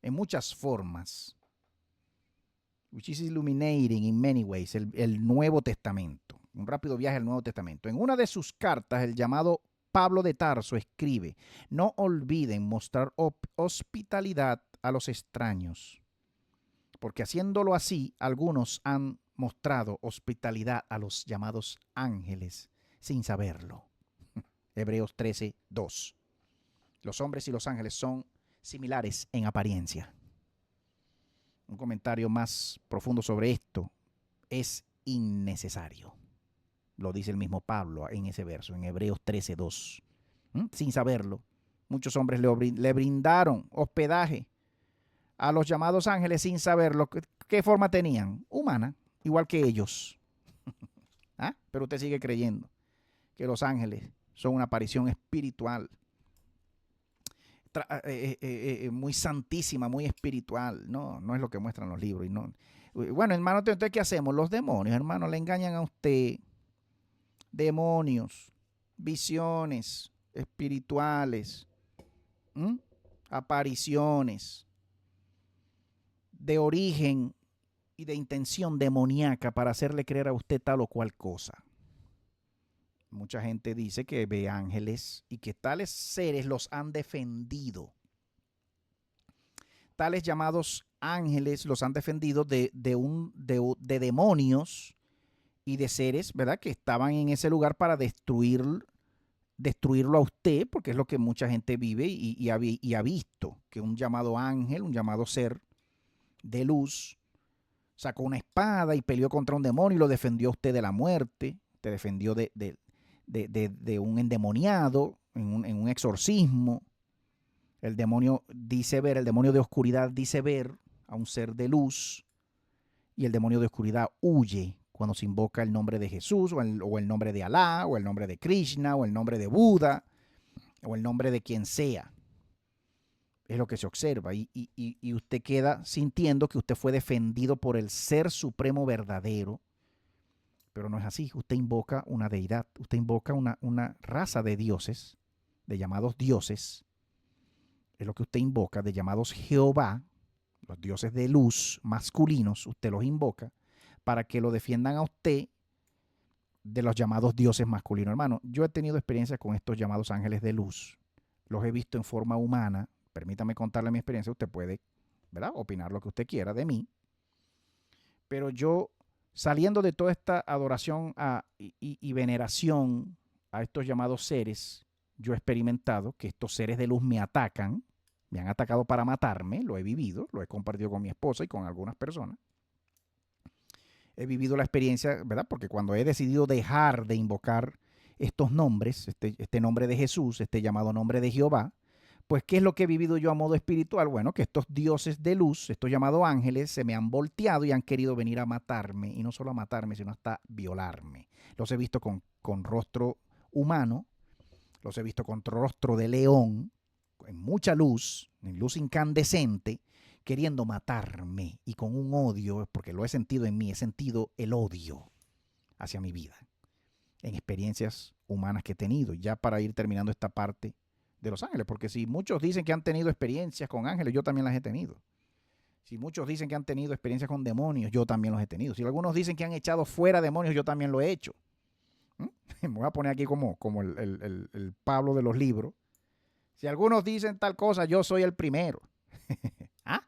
en muchas formas, which is illuminating in many ways, el Nuevo Testamento. Un rápido viaje al Nuevo Testamento. En una de sus cartas, el llamado Pablo de Tarso escribe: no olviden mostrar hospitalidad a los extraños, porque haciéndolo así, algunos han mostrado hospitalidad a los llamados ángeles sin saberlo. Hebreos 13:2. Los hombres y los ángeles son similares en apariencia. Un comentario más profundo sobre esto es innecesario. Lo dice el mismo Pablo en ese verso, en Hebreos 13:2. Sin saberlo, muchos hombres le brindaron hospedaje a los llamados ángeles sin saberlo. ¿Qué forma tenían? Humana, igual que ellos. Pero usted sigue creyendo que los ángeles son una aparición espiritual. muy santísima, muy espiritual. No, no es lo que muestran los libros. Y no. Bueno, hermano, entonces, ¿qué hacemos? Los demonios, hermano, le engañan a usted. Demonios, visiones espirituales, apariciones de origen y de intención demoníaca para hacerle creer a usted tal o cual cosa. Mucha gente dice que ve ángeles y que tales seres los han defendido. Tales llamados ángeles los han defendido de demonios y de seres, ¿verdad?, que estaban en ese lugar para destruirlo a usted, porque es lo que mucha gente vive y ha visto, que un llamado ángel, un llamado ser de luz, sacó una espada y peleó contra un demonio y lo defendió a usted de la muerte, te defendió de un endemoniado, en un exorcismo. El demonio dice ver, el demonio de oscuridad dice ver a un ser de luz y el demonio de oscuridad huye cuando se invoca el nombre de Jesús o el nombre de Alá o el nombre de Krishna o el nombre de Buda o el nombre de quien sea. Es lo que se observa y usted queda sintiendo que usted fue defendido por el Ser Supremo verdadero, pero no es así. Usted invoca una deidad, usted invoca una raza de dioses, de llamados dioses, es lo que usted invoca, de llamados Jehová, los dioses de luz masculinos, usted los invoca para que lo defiendan a usted de los llamados dioses masculinos. Hermano, yo he tenido experiencias con estos llamados ángeles de luz, los he visto en forma humana. Permítame contarle mi experiencia, usted puede, ¿verdad?, opinar lo que usted quiera de mí, pero yo, saliendo de toda esta adoración y veneración a estos llamados seres, yo he experimentado que estos seres de luz me atacan, me han atacado para matarme, lo he vivido, lo he compartido con mi esposa y con algunas personas. He vivido la experiencia, ¿verdad?, porque cuando he decidido dejar de invocar estos nombres, este nombre de Jesús, este llamado nombre de Jehová, pues, ¿qué es lo que he vivido yo a modo espiritual? Bueno, que estos dioses de luz, estos llamados ángeles, se me han volteado y han querido venir a matarme, y no solo a matarme, sino hasta violarme. Los he visto con rostro humano, los he visto con rostro de león, en mucha luz, en luz incandescente, queriendo matarme y con un odio, porque lo he sentido en mí, he sentido el odio hacia mi vida, en experiencias humanas que he tenido. Ya para ir terminando esta parte de los ángeles, porque si muchos dicen que han tenido experiencias con ángeles, yo también las he tenido. Si muchos dicen que han tenido experiencias con demonios, yo también los he tenido. Si algunos dicen que han echado fuera demonios, yo también lo he hecho. Me voy a poner aquí como el Pablo de los libros. Si algunos dicen tal cosa, yo soy el primero. ¿Ah?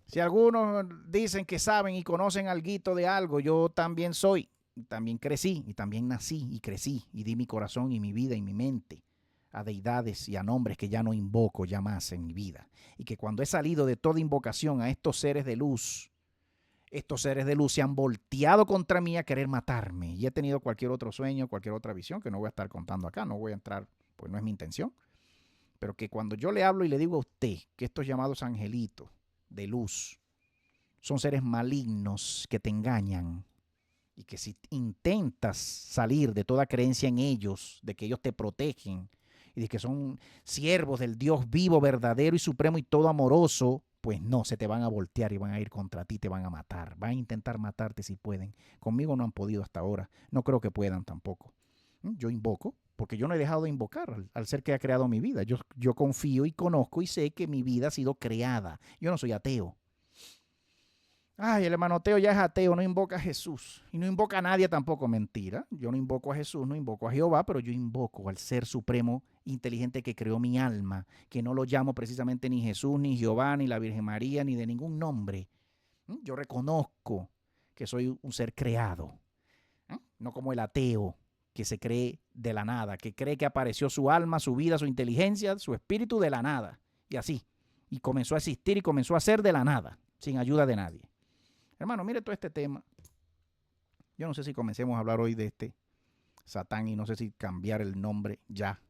Si algunos dicen que saben y conocen alguito de algo, yo también soy. También crecí y también nací y crecí y di mi corazón y mi vida y mi mente a deidades y a nombres que ya no invoco ya más en mi vida. Y que cuando he salido de toda invocación a estos seres de luz se han volteado contra mí a querer matarme. Y he tenido cualquier otro sueño, cualquier otra visión que no voy a estar contando acá, no voy a entrar, pues no es mi intención. Pero que cuando yo le hablo y le digo a usted que estos llamados angelitos de luz son seres malignos que te engañan, y que si intentas salir de toda creencia en ellos, de que ellos te protegen, y de que son siervos del Dios vivo, verdadero y supremo y todo amoroso, pues no, se te van a voltear y van a ir contra ti, te van a matar, van a intentar matarte si pueden. Conmigo no han podido hasta ahora, no creo que puedan tampoco. Yo invoco, porque yo no he dejado de invocar al ser que ha creado mi vida. Yo confío y conozco y sé que mi vida ha sido creada. Yo no soy ateo. Ay, el hermano Teo ya es ateo, no invoca a Jesús. Y no invoca a nadie tampoco, mentira. Yo no invoco a Jesús, no invoco a Jehová, pero yo invoco al Ser Supremo inteligente que creó mi alma, que no lo llamo precisamente ni Jesús, ni Jehová, ni la Virgen María, ni de ningún nombre. Yo reconozco que soy un ser creado, no como el ateo que se cree de la nada, que cree que apareció su alma, su vida, su inteligencia, su espíritu de la nada. Y así. Y comenzó a existir y comenzó a ser de la nada, sin ayuda de nadie. Hermano, mire todo este tema. Yo no sé si comencemos a hablar hoy de este Satán y no sé si cambiar el nombre ya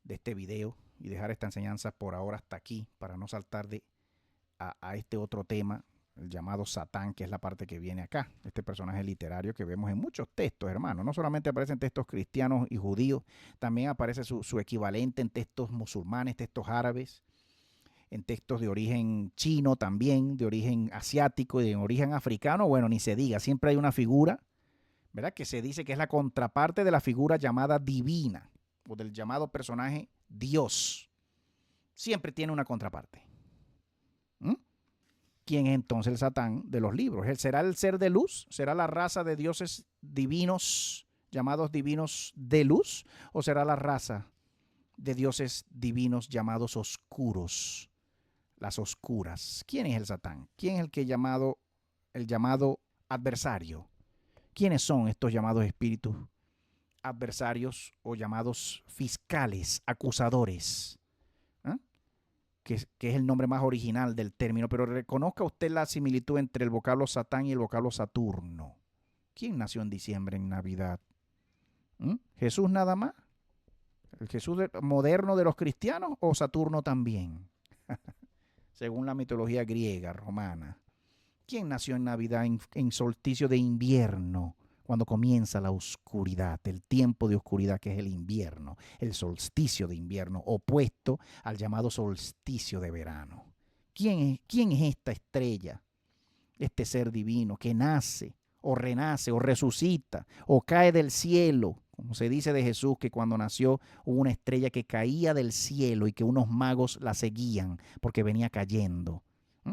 de este video y dejar esta enseñanza por ahora hasta aquí para no saltar a este otro tema, el llamado Satán, que es la parte que viene acá. Este personaje literario que vemos en muchos textos, hermano. No solamente aparece en textos cristianos y judíos, también aparece su equivalente en textos musulmanes, textos árabes, en textos de origen chino también, de origen asiático y de origen africano. Bueno, ni se diga, siempre hay una figura, ¿verdad?, que se dice que es la contraparte de la figura llamada divina o del llamado personaje Dios. Siempre tiene una contraparte. ¿Mm? ¿Quién es entonces el Satán de los libros? ¿Será el ser de luz? ¿Será la raza de dioses divinos, llamados divinos de luz? ¿O será la raza de dioses divinos llamados oscuros, las oscuras? ¿Quién es el Satán? ¿Quién es el llamado adversario? ¿Quiénes son estos llamados espíritus adversarios o llamados fiscales, acusadores? Que es el nombre más original del término, pero reconozca usted la similitud entre el vocablo Satán y el vocablo Saturno. ¿Quién nació en diciembre, en Navidad? ¿Jesús nada más? ¿El Jesús moderno de los cristianos o Saturno también? Según la mitología griega, romana. ¿Quién nació en Navidad, en solsticio de invierno? Cuando comienza la oscuridad, el tiempo de oscuridad que es el invierno, el solsticio de invierno, opuesto al llamado solsticio de verano. ¿Quién es esta estrella, este ser divino que nace o renace o resucita o cae del cielo? Como se dice de Jesús, que cuando nació hubo una estrella que caía del cielo y que unos magos la seguían porque venía cayendo.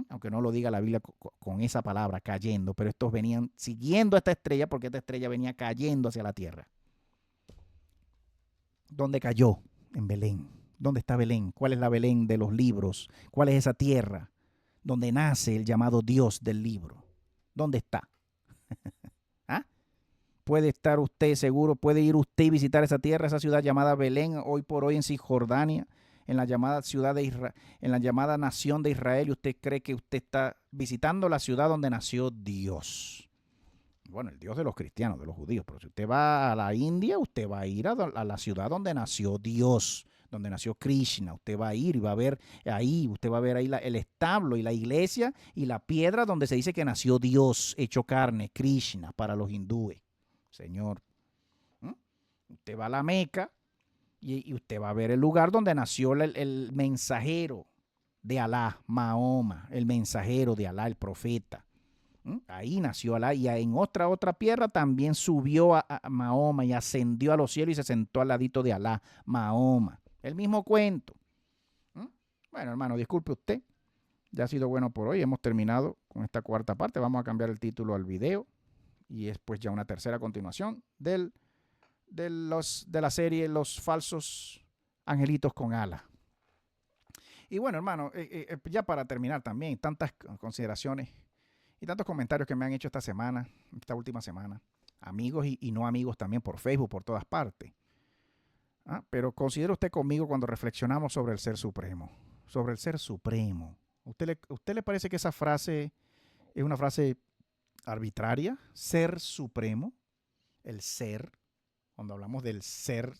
Aunque no lo diga la Biblia con esa palabra, cayendo, pero estos venían siguiendo a esta estrella porque esta estrella venía cayendo hacia la tierra. ¿Dónde cayó? En Belén. ¿Dónde está Belén? ¿Cuál es la Belén de los libros? ¿Cuál es esa tierra donde nace el llamado Dios del libro? ¿Dónde está? ¿Ah? ¿Puede estar usted seguro? ¿Puede ir usted y visitar esa tierra, esa ciudad llamada Belén, hoy por hoy en Cisjordania? En la llamada ciudad de Israel, en la llamada nación de Israel, y usted cree que usted está visitando la ciudad donde nació Dios. Bueno, el Dios de los cristianos, de los judíos, pero si usted va a la India, usted va a ir a la ciudad donde nació Dios, donde nació Krishna. Usted va a ir y va a ver ahí, usted va a ver ahí el establo y la iglesia y la piedra donde se dice que nació Dios, hecho carne, Krishna, para los hindúes. Señor, usted va a la Meca, y usted va a ver el lugar donde nació el mensajero de Alá, Mahoma, el mensajero de Alá, el profeta. Ahí nació Alá, y en otra tierra también subió a Mahoma y ascendió a los cielos y se sentó al ladito de Alá, Mahoma. El mismo cuento. Bueno, hermano, disculpe usted. Ya ha sido bueno por hoy. Hemos terminado con esta cuarta parte. Vamos a cambiar el título al video y después ya una tercera continuación de la serie Los falsos angelitos con alas. Y bueno, hermano, ya para terminar también, tantas consideraciones y tantos comentarios que me han hecho esta última semana, amigos y no amigos también por Facebook, por todas partes. Pero considere usted conmigo cuando reflexionamos sobre el Ser Supremo, sobre el Ser Supremo. ¿Usted le parece que esa frase es una frase arbitraria? Ser Supremo, el ser. Cuando hablamos del ser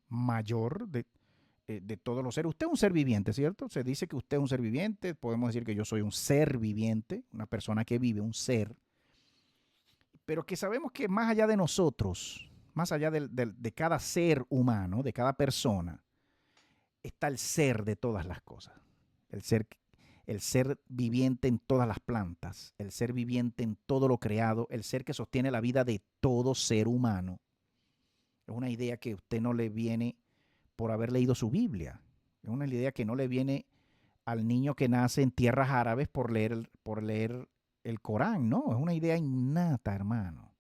mayor de todos los seres. Usted es un ser viviente, ¿cierto? Se dice que usted es un ser viviente. Podemos decir que yo soy un ser viviente, una persona que vive, un ser. Pero que sabemos que más allá de nosotros, más allá de cada ser humano, de cada persona, está el ser de todas las cosas. El ser viviente en todas las plantas, el ser viviente en todo lo creado, el ser que sostiene la vida de todo ser humano. Es una idea que a usted no le viene por haber leído su Biblia. Es una idea que no le viene al niño que nace en tierras árabes por leer el Corán. No, es una idea innata, hermano.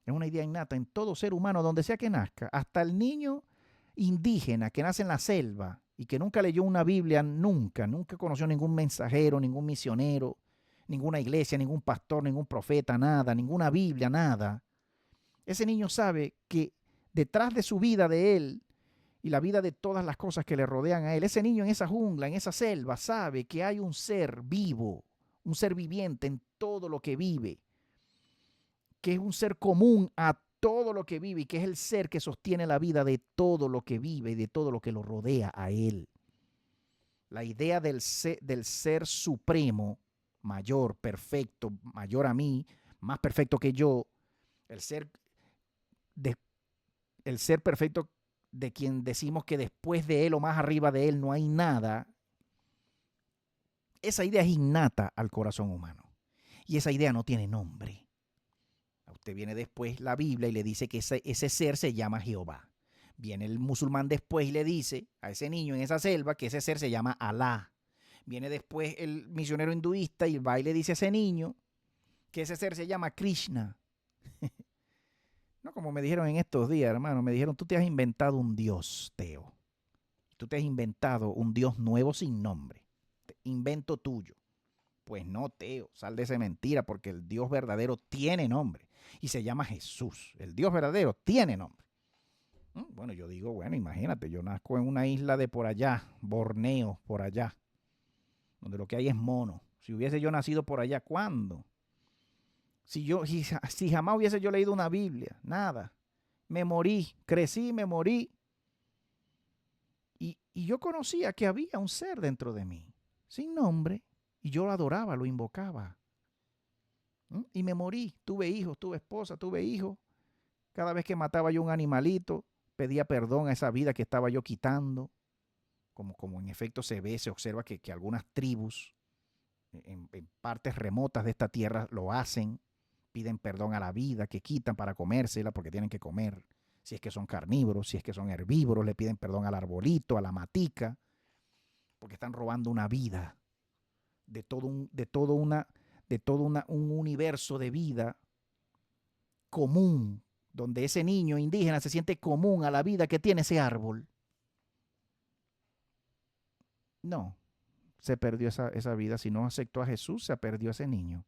Es una idea innata en todo ser humano, donde sea que nazca. Hasta el niño indígena que nace en la selva y que nunca leyó una Biblia, nunca conoció ningún mensajero, ningún misionero, ninguna iglesia, ningún pastor, ningún profeta, nada, ninguna Biblia, nada. Ese niño sabe que detrás de su vida, de él, y la vida de todas las cosas que le rodean a él, ese niño en esa jungla, en esa selva, sabe que hay un ser vivo, un ser viviente en todo lo que vive, que es un ser común a todo lo que vive y que es el ser que sostiene la vida de todo lo que vive y de todo lo que lo rodea a él. La idea del ser supremo mayor, perfecto, mayor a mí, más perfecto que yo, el ser, el ser perfecto de quien decimos que después de él o más arriba de él no hay nada, esa idea es innata al corazón humano. Y esa idea no tiene nombre. A usted viene después la Biblia y le dice que ese ser se llama Jehová. Viene el musulmán después y le dice a ese niño en esa selva que ese ser se llama Alá. Viene después el misionero hinduista y va y le dice a ese niño que ese ser se llama Krishna. No, como me dijeron en estos días, hermano, me dijeron, tú te has inventado un Dios, Teo. Tú te has inventado un Dios nuevo sin nombre. Invento tuyo. Pues no, Teo, sal de esa mentira, porque el Dios verdadero tiene nombre y se llama Jesús. El Dios verdadero tiene nombre. Bueno, yo digo, bueno, imagínate, yo nazco en una isla de por allá, Borneo, por allá, donde lo que hay es mono. Si hubiese yo nacido por allá, ¿cuándo? Si jamás hubiese yo leído una Biblia, nada. Me morí, crecí, me morí. Y yo conocía que había un ser dentro de mí, sin nombre, y yo lo adoraba, lo invocaba. Y me morí, tuve hijos, tuve esposa, tuve hijos. Cada vez que mataba yo un animalito, pedía perdón a esa vida que estaba yo quitando. Como en efecto se observa que algunas tribus en partes remotas de esta tierra lo hacen. Piden perdón a la vida que quitan para comérsela porque tienen que comer. Si es que son carnívoros, si es que son herbívoros, le piden perdón al arbolito, a la matica, porque están robando una vida de todo un universo de vida común, donde ese niño indígena se siente común a la vida que tiene ese árbol. No, se perdió esa vida. Si no aceptó a Jesús, se perdió ese niño.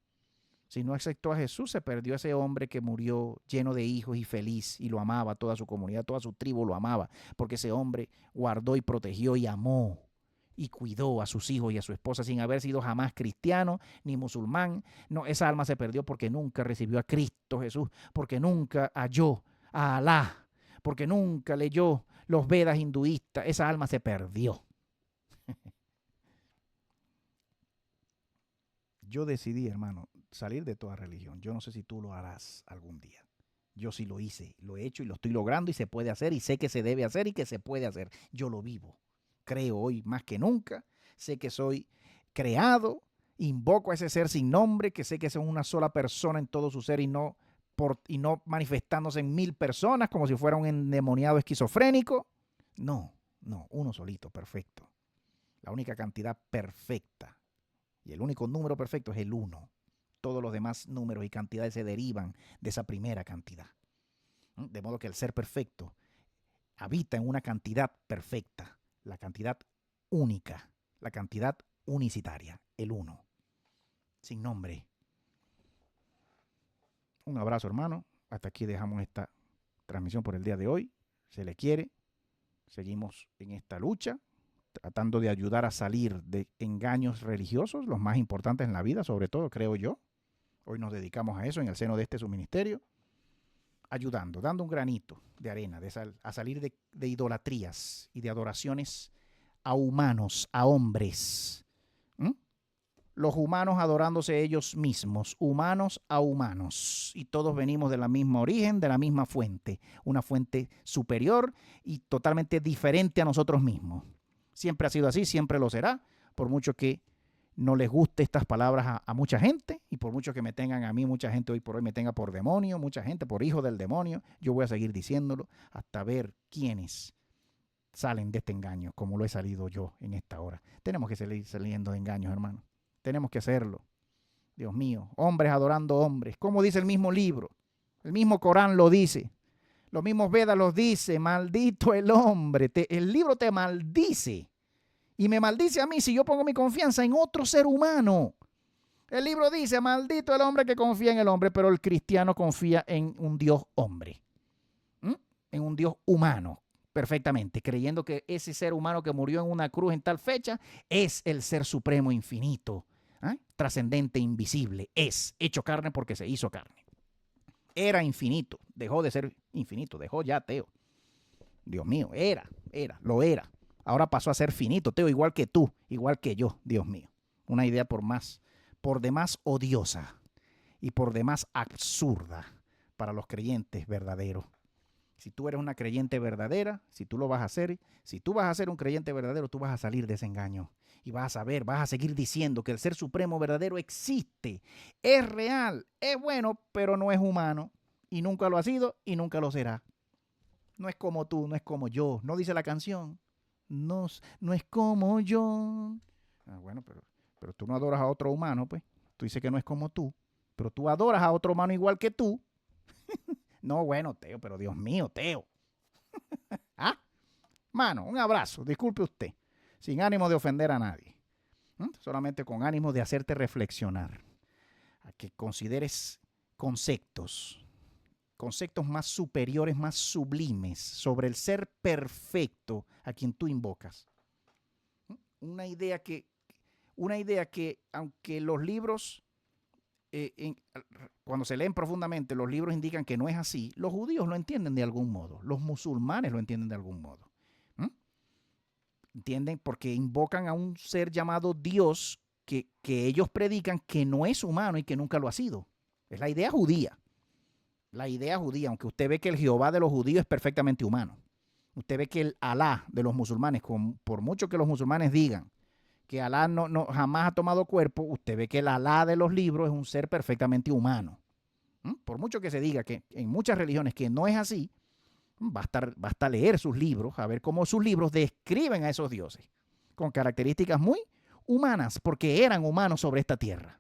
Si no aceptó a Jesús, se perdió ese hombre que murió lleno de hijos y feliz y lo amaba, toda su comunidad, toda su tribu lo amaba, porque ese hombre guardó y protegió y amó y cuidó a sus hijos y a su esposa sin haber sido jamás cristiano ni musulmán. No, esa alma se perdió porque nunca recibió a Cristo Jesús, porque nunca halló a Alá, porque nunca leyó los Vedas hinduistas. Esa alma se perdió. Yo decidí, hermano, salir de toda religión. Yo no sé si tú lo harás algún día. Yo sí lo hice, lo he hecho y lo estoy logrando y se puede hacer y sé que se debe hacer y que se puede hacer. Yo lo vivo. Creo hoy más que nunca. Sé que soy creado. Invoco a ese ser sin nombre, que sé que es una sola persona en todo su ser y no manifestándose en 1000 personas como si fuera un endemoniado esquizofrénico. No, uno solito, perfecto. La única cantidad perfecta. Y el único número perfecto es el 1. Todos los demás números y cantidades se derivan de esa primera cantidad. De modo que el ser perfecto habita en una cantidad perfecta, la cantidad única, la cantidad unicitaria, el 1. Sin nombre. Un abrazo, hermano. Hasta aquí dejamos esta transmisión por el día de hoy. Se le quiere. Seguimos en esta lucha, tratando de ayudar a salir de engaños religiosos, los más importantes en la vida, sobre todo, creo yo. Hoy nos dedicamos a eso en el seno de su ministerio, ayudando, dando un granito de arena a salir de idolatrías y de adoraciones a humanos, a hombres. Los humanos adorándose ellos mismos, humanos a humanos. Y todos venimos de la misma origen, de la misma fuente. Una fuente superior y totalmente diferente a nosotros mismos. Siempre ha sido así, siempre lo será, por mucho que no les guste estas palabras a mucha gente y por mucho que me tengan a mí, mucha gente hoy por hoy me tenga por demonio, mucha gente por hijo del demonio, yo voy a seguir diciéndolo hasta ver quiénes salen de este engaño, como lo he salido yo en esta hora. Tenemos que seguir saliendo de engaños, hermano. Tenemos que hacerlo. Dios mío, hombres adorando hombres. Como dice el mismo libro, el mismo Corán lo dice. Los mismos Vedas los dice, maldito el hombre. El libro te maldice. Y me maldice a mí si yo pongo mi confianza en otro ser humano. El libro dice, maldito el hombre que confía en el hombre, pero el cristiano confía en un Dios hombre. En un Dios humano, perfectamente, creyendo que ese ser humano que murió en una cruz en tal fecha es el ser supremo infinito, trascendente, invisible. Es hecho carne porque se hizo carne. Era infinito, dejó de ser infinito, dejó ya Teo. Dios mío, lo era. Ahora pasó a ser finito, Teo, igual que tú, igual que yo, Dios mío. Una idea por más por demás odiosa y por demás absurda para los creyentes verdaderos. Si tú eres una creyente verdadera, si tú lo vas a hacer, si tú vas a ser un creyente verdadero, tú vas a salir de ese engaño. Y vas a saber, vas a seguir diciendo que el Ser Supremo verdadero existe, es real, es bueno, pero no es humano. Y nunca lo ha sido y nunca lo será. No es como tú, no es como yo. ¿No dice la canción? No, no es como yo. Bueno, pero tú no adoras a otro humano, pues. Tú dices que no es como tú, pero tú adoras a otro humano igual que tú. No, bueno, Teo, pero Dios mío, Teo. ¿Ah? Mano, un abrazo, disculpe usted, sin ánimo de ofender a nadie, solamente con ánimo de hacerte reflexionar, a que consideres conceptos más superiores, más sublimes sobre el ser perfecto a quien tú invocas. Una idea que aunque los libros, cuando se leen profundamente, los libros indican que no es así, los judíos lo entienden de algún modo, los musulmanes lo entienden de algún modo. ¿Entienden? Porque invocan a un ser llamado Dios que ellos predican que no es humano y que nunca lo ha sido. Es la idea judía. La idea judía, aunque usted ve que el Jehová de los judíos es perfectamente humano. Usted ve que el Alá de los musulmanes, por mucho que los musulmanes digan que Alá no jamás ha tomado cuerpo, usted ve que el Alá de los libros es un ser perfectamente humano. Por mucho que se diga que en muchas religiones que no es así, basta leer sus libros, a ver cómo sus libros describen a esos dioses, con características muy humanas, porque eran humanos sobre esta tierra.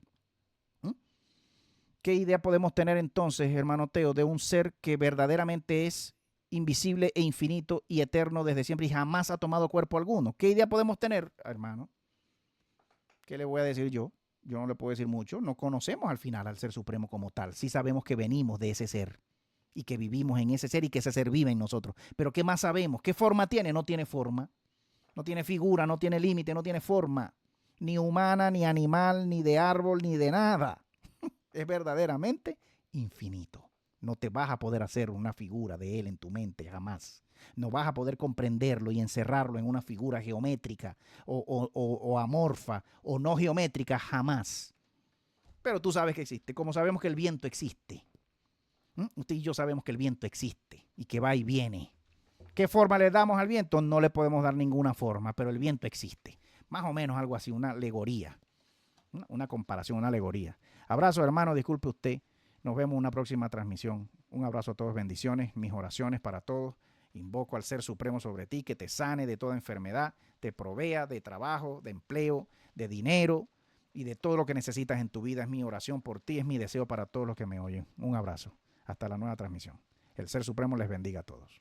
¿Qué idea podemos tener entonces, hermano Teo, de un ser que verdaderamente es invisible e infinito y eterno desde siempre y jamás ha tomado cuerpo alguno? ¿Qué idea podemos tener, hermano? ¿Qué le voy a decir yo? Yo no le puedo decir mucho. No conocemos al final al Ser Supremo como tal. Sí sabemos que venimos de ese ser y que vivimos en ese ser y que ese ser vive en nosotros. Pero ¿qué más sabemos? ¿Qué forma tiene? No tiene forma. No tiene figura, no tiene límite, no tiene forma. Ni humana, ni animal, ni de árbol, ni de nada. Es verdaderamente infinito. No te vas a poder hacer una figura de él en tu mente jamás. No vas a poder comprenderlo y encerrarlo en una figura geométrica o amorfa o no geométrica jamás. Pero tú sabes que existe, como sabemos que el viento existe. Usted y yo sabemos que el viento existe y que va y viene. ¿Qué forma le damos al viento? No le podemos dar ninguna forma, pero el viento existe. Más o menos algo así, una alegoría. Una comparación, una alegoría. Abrazo, hermano, disculpe usted. Nos vemos en una próxima transmisión. Un abrazo a todos, bendiciones, mis oraciones para todos. Invoco al Ser Supremo sobre ti, que te sane de toda enfermedad, te provea de trabajo, de empleo, de dinero y de todo lo que necesitas en tu vida. Es mi oración por ti, es mi deseo para todos los que me oyen. Un abrazo. Hasta la nueva transmisión. El Ser Supremo les bendiga a todos.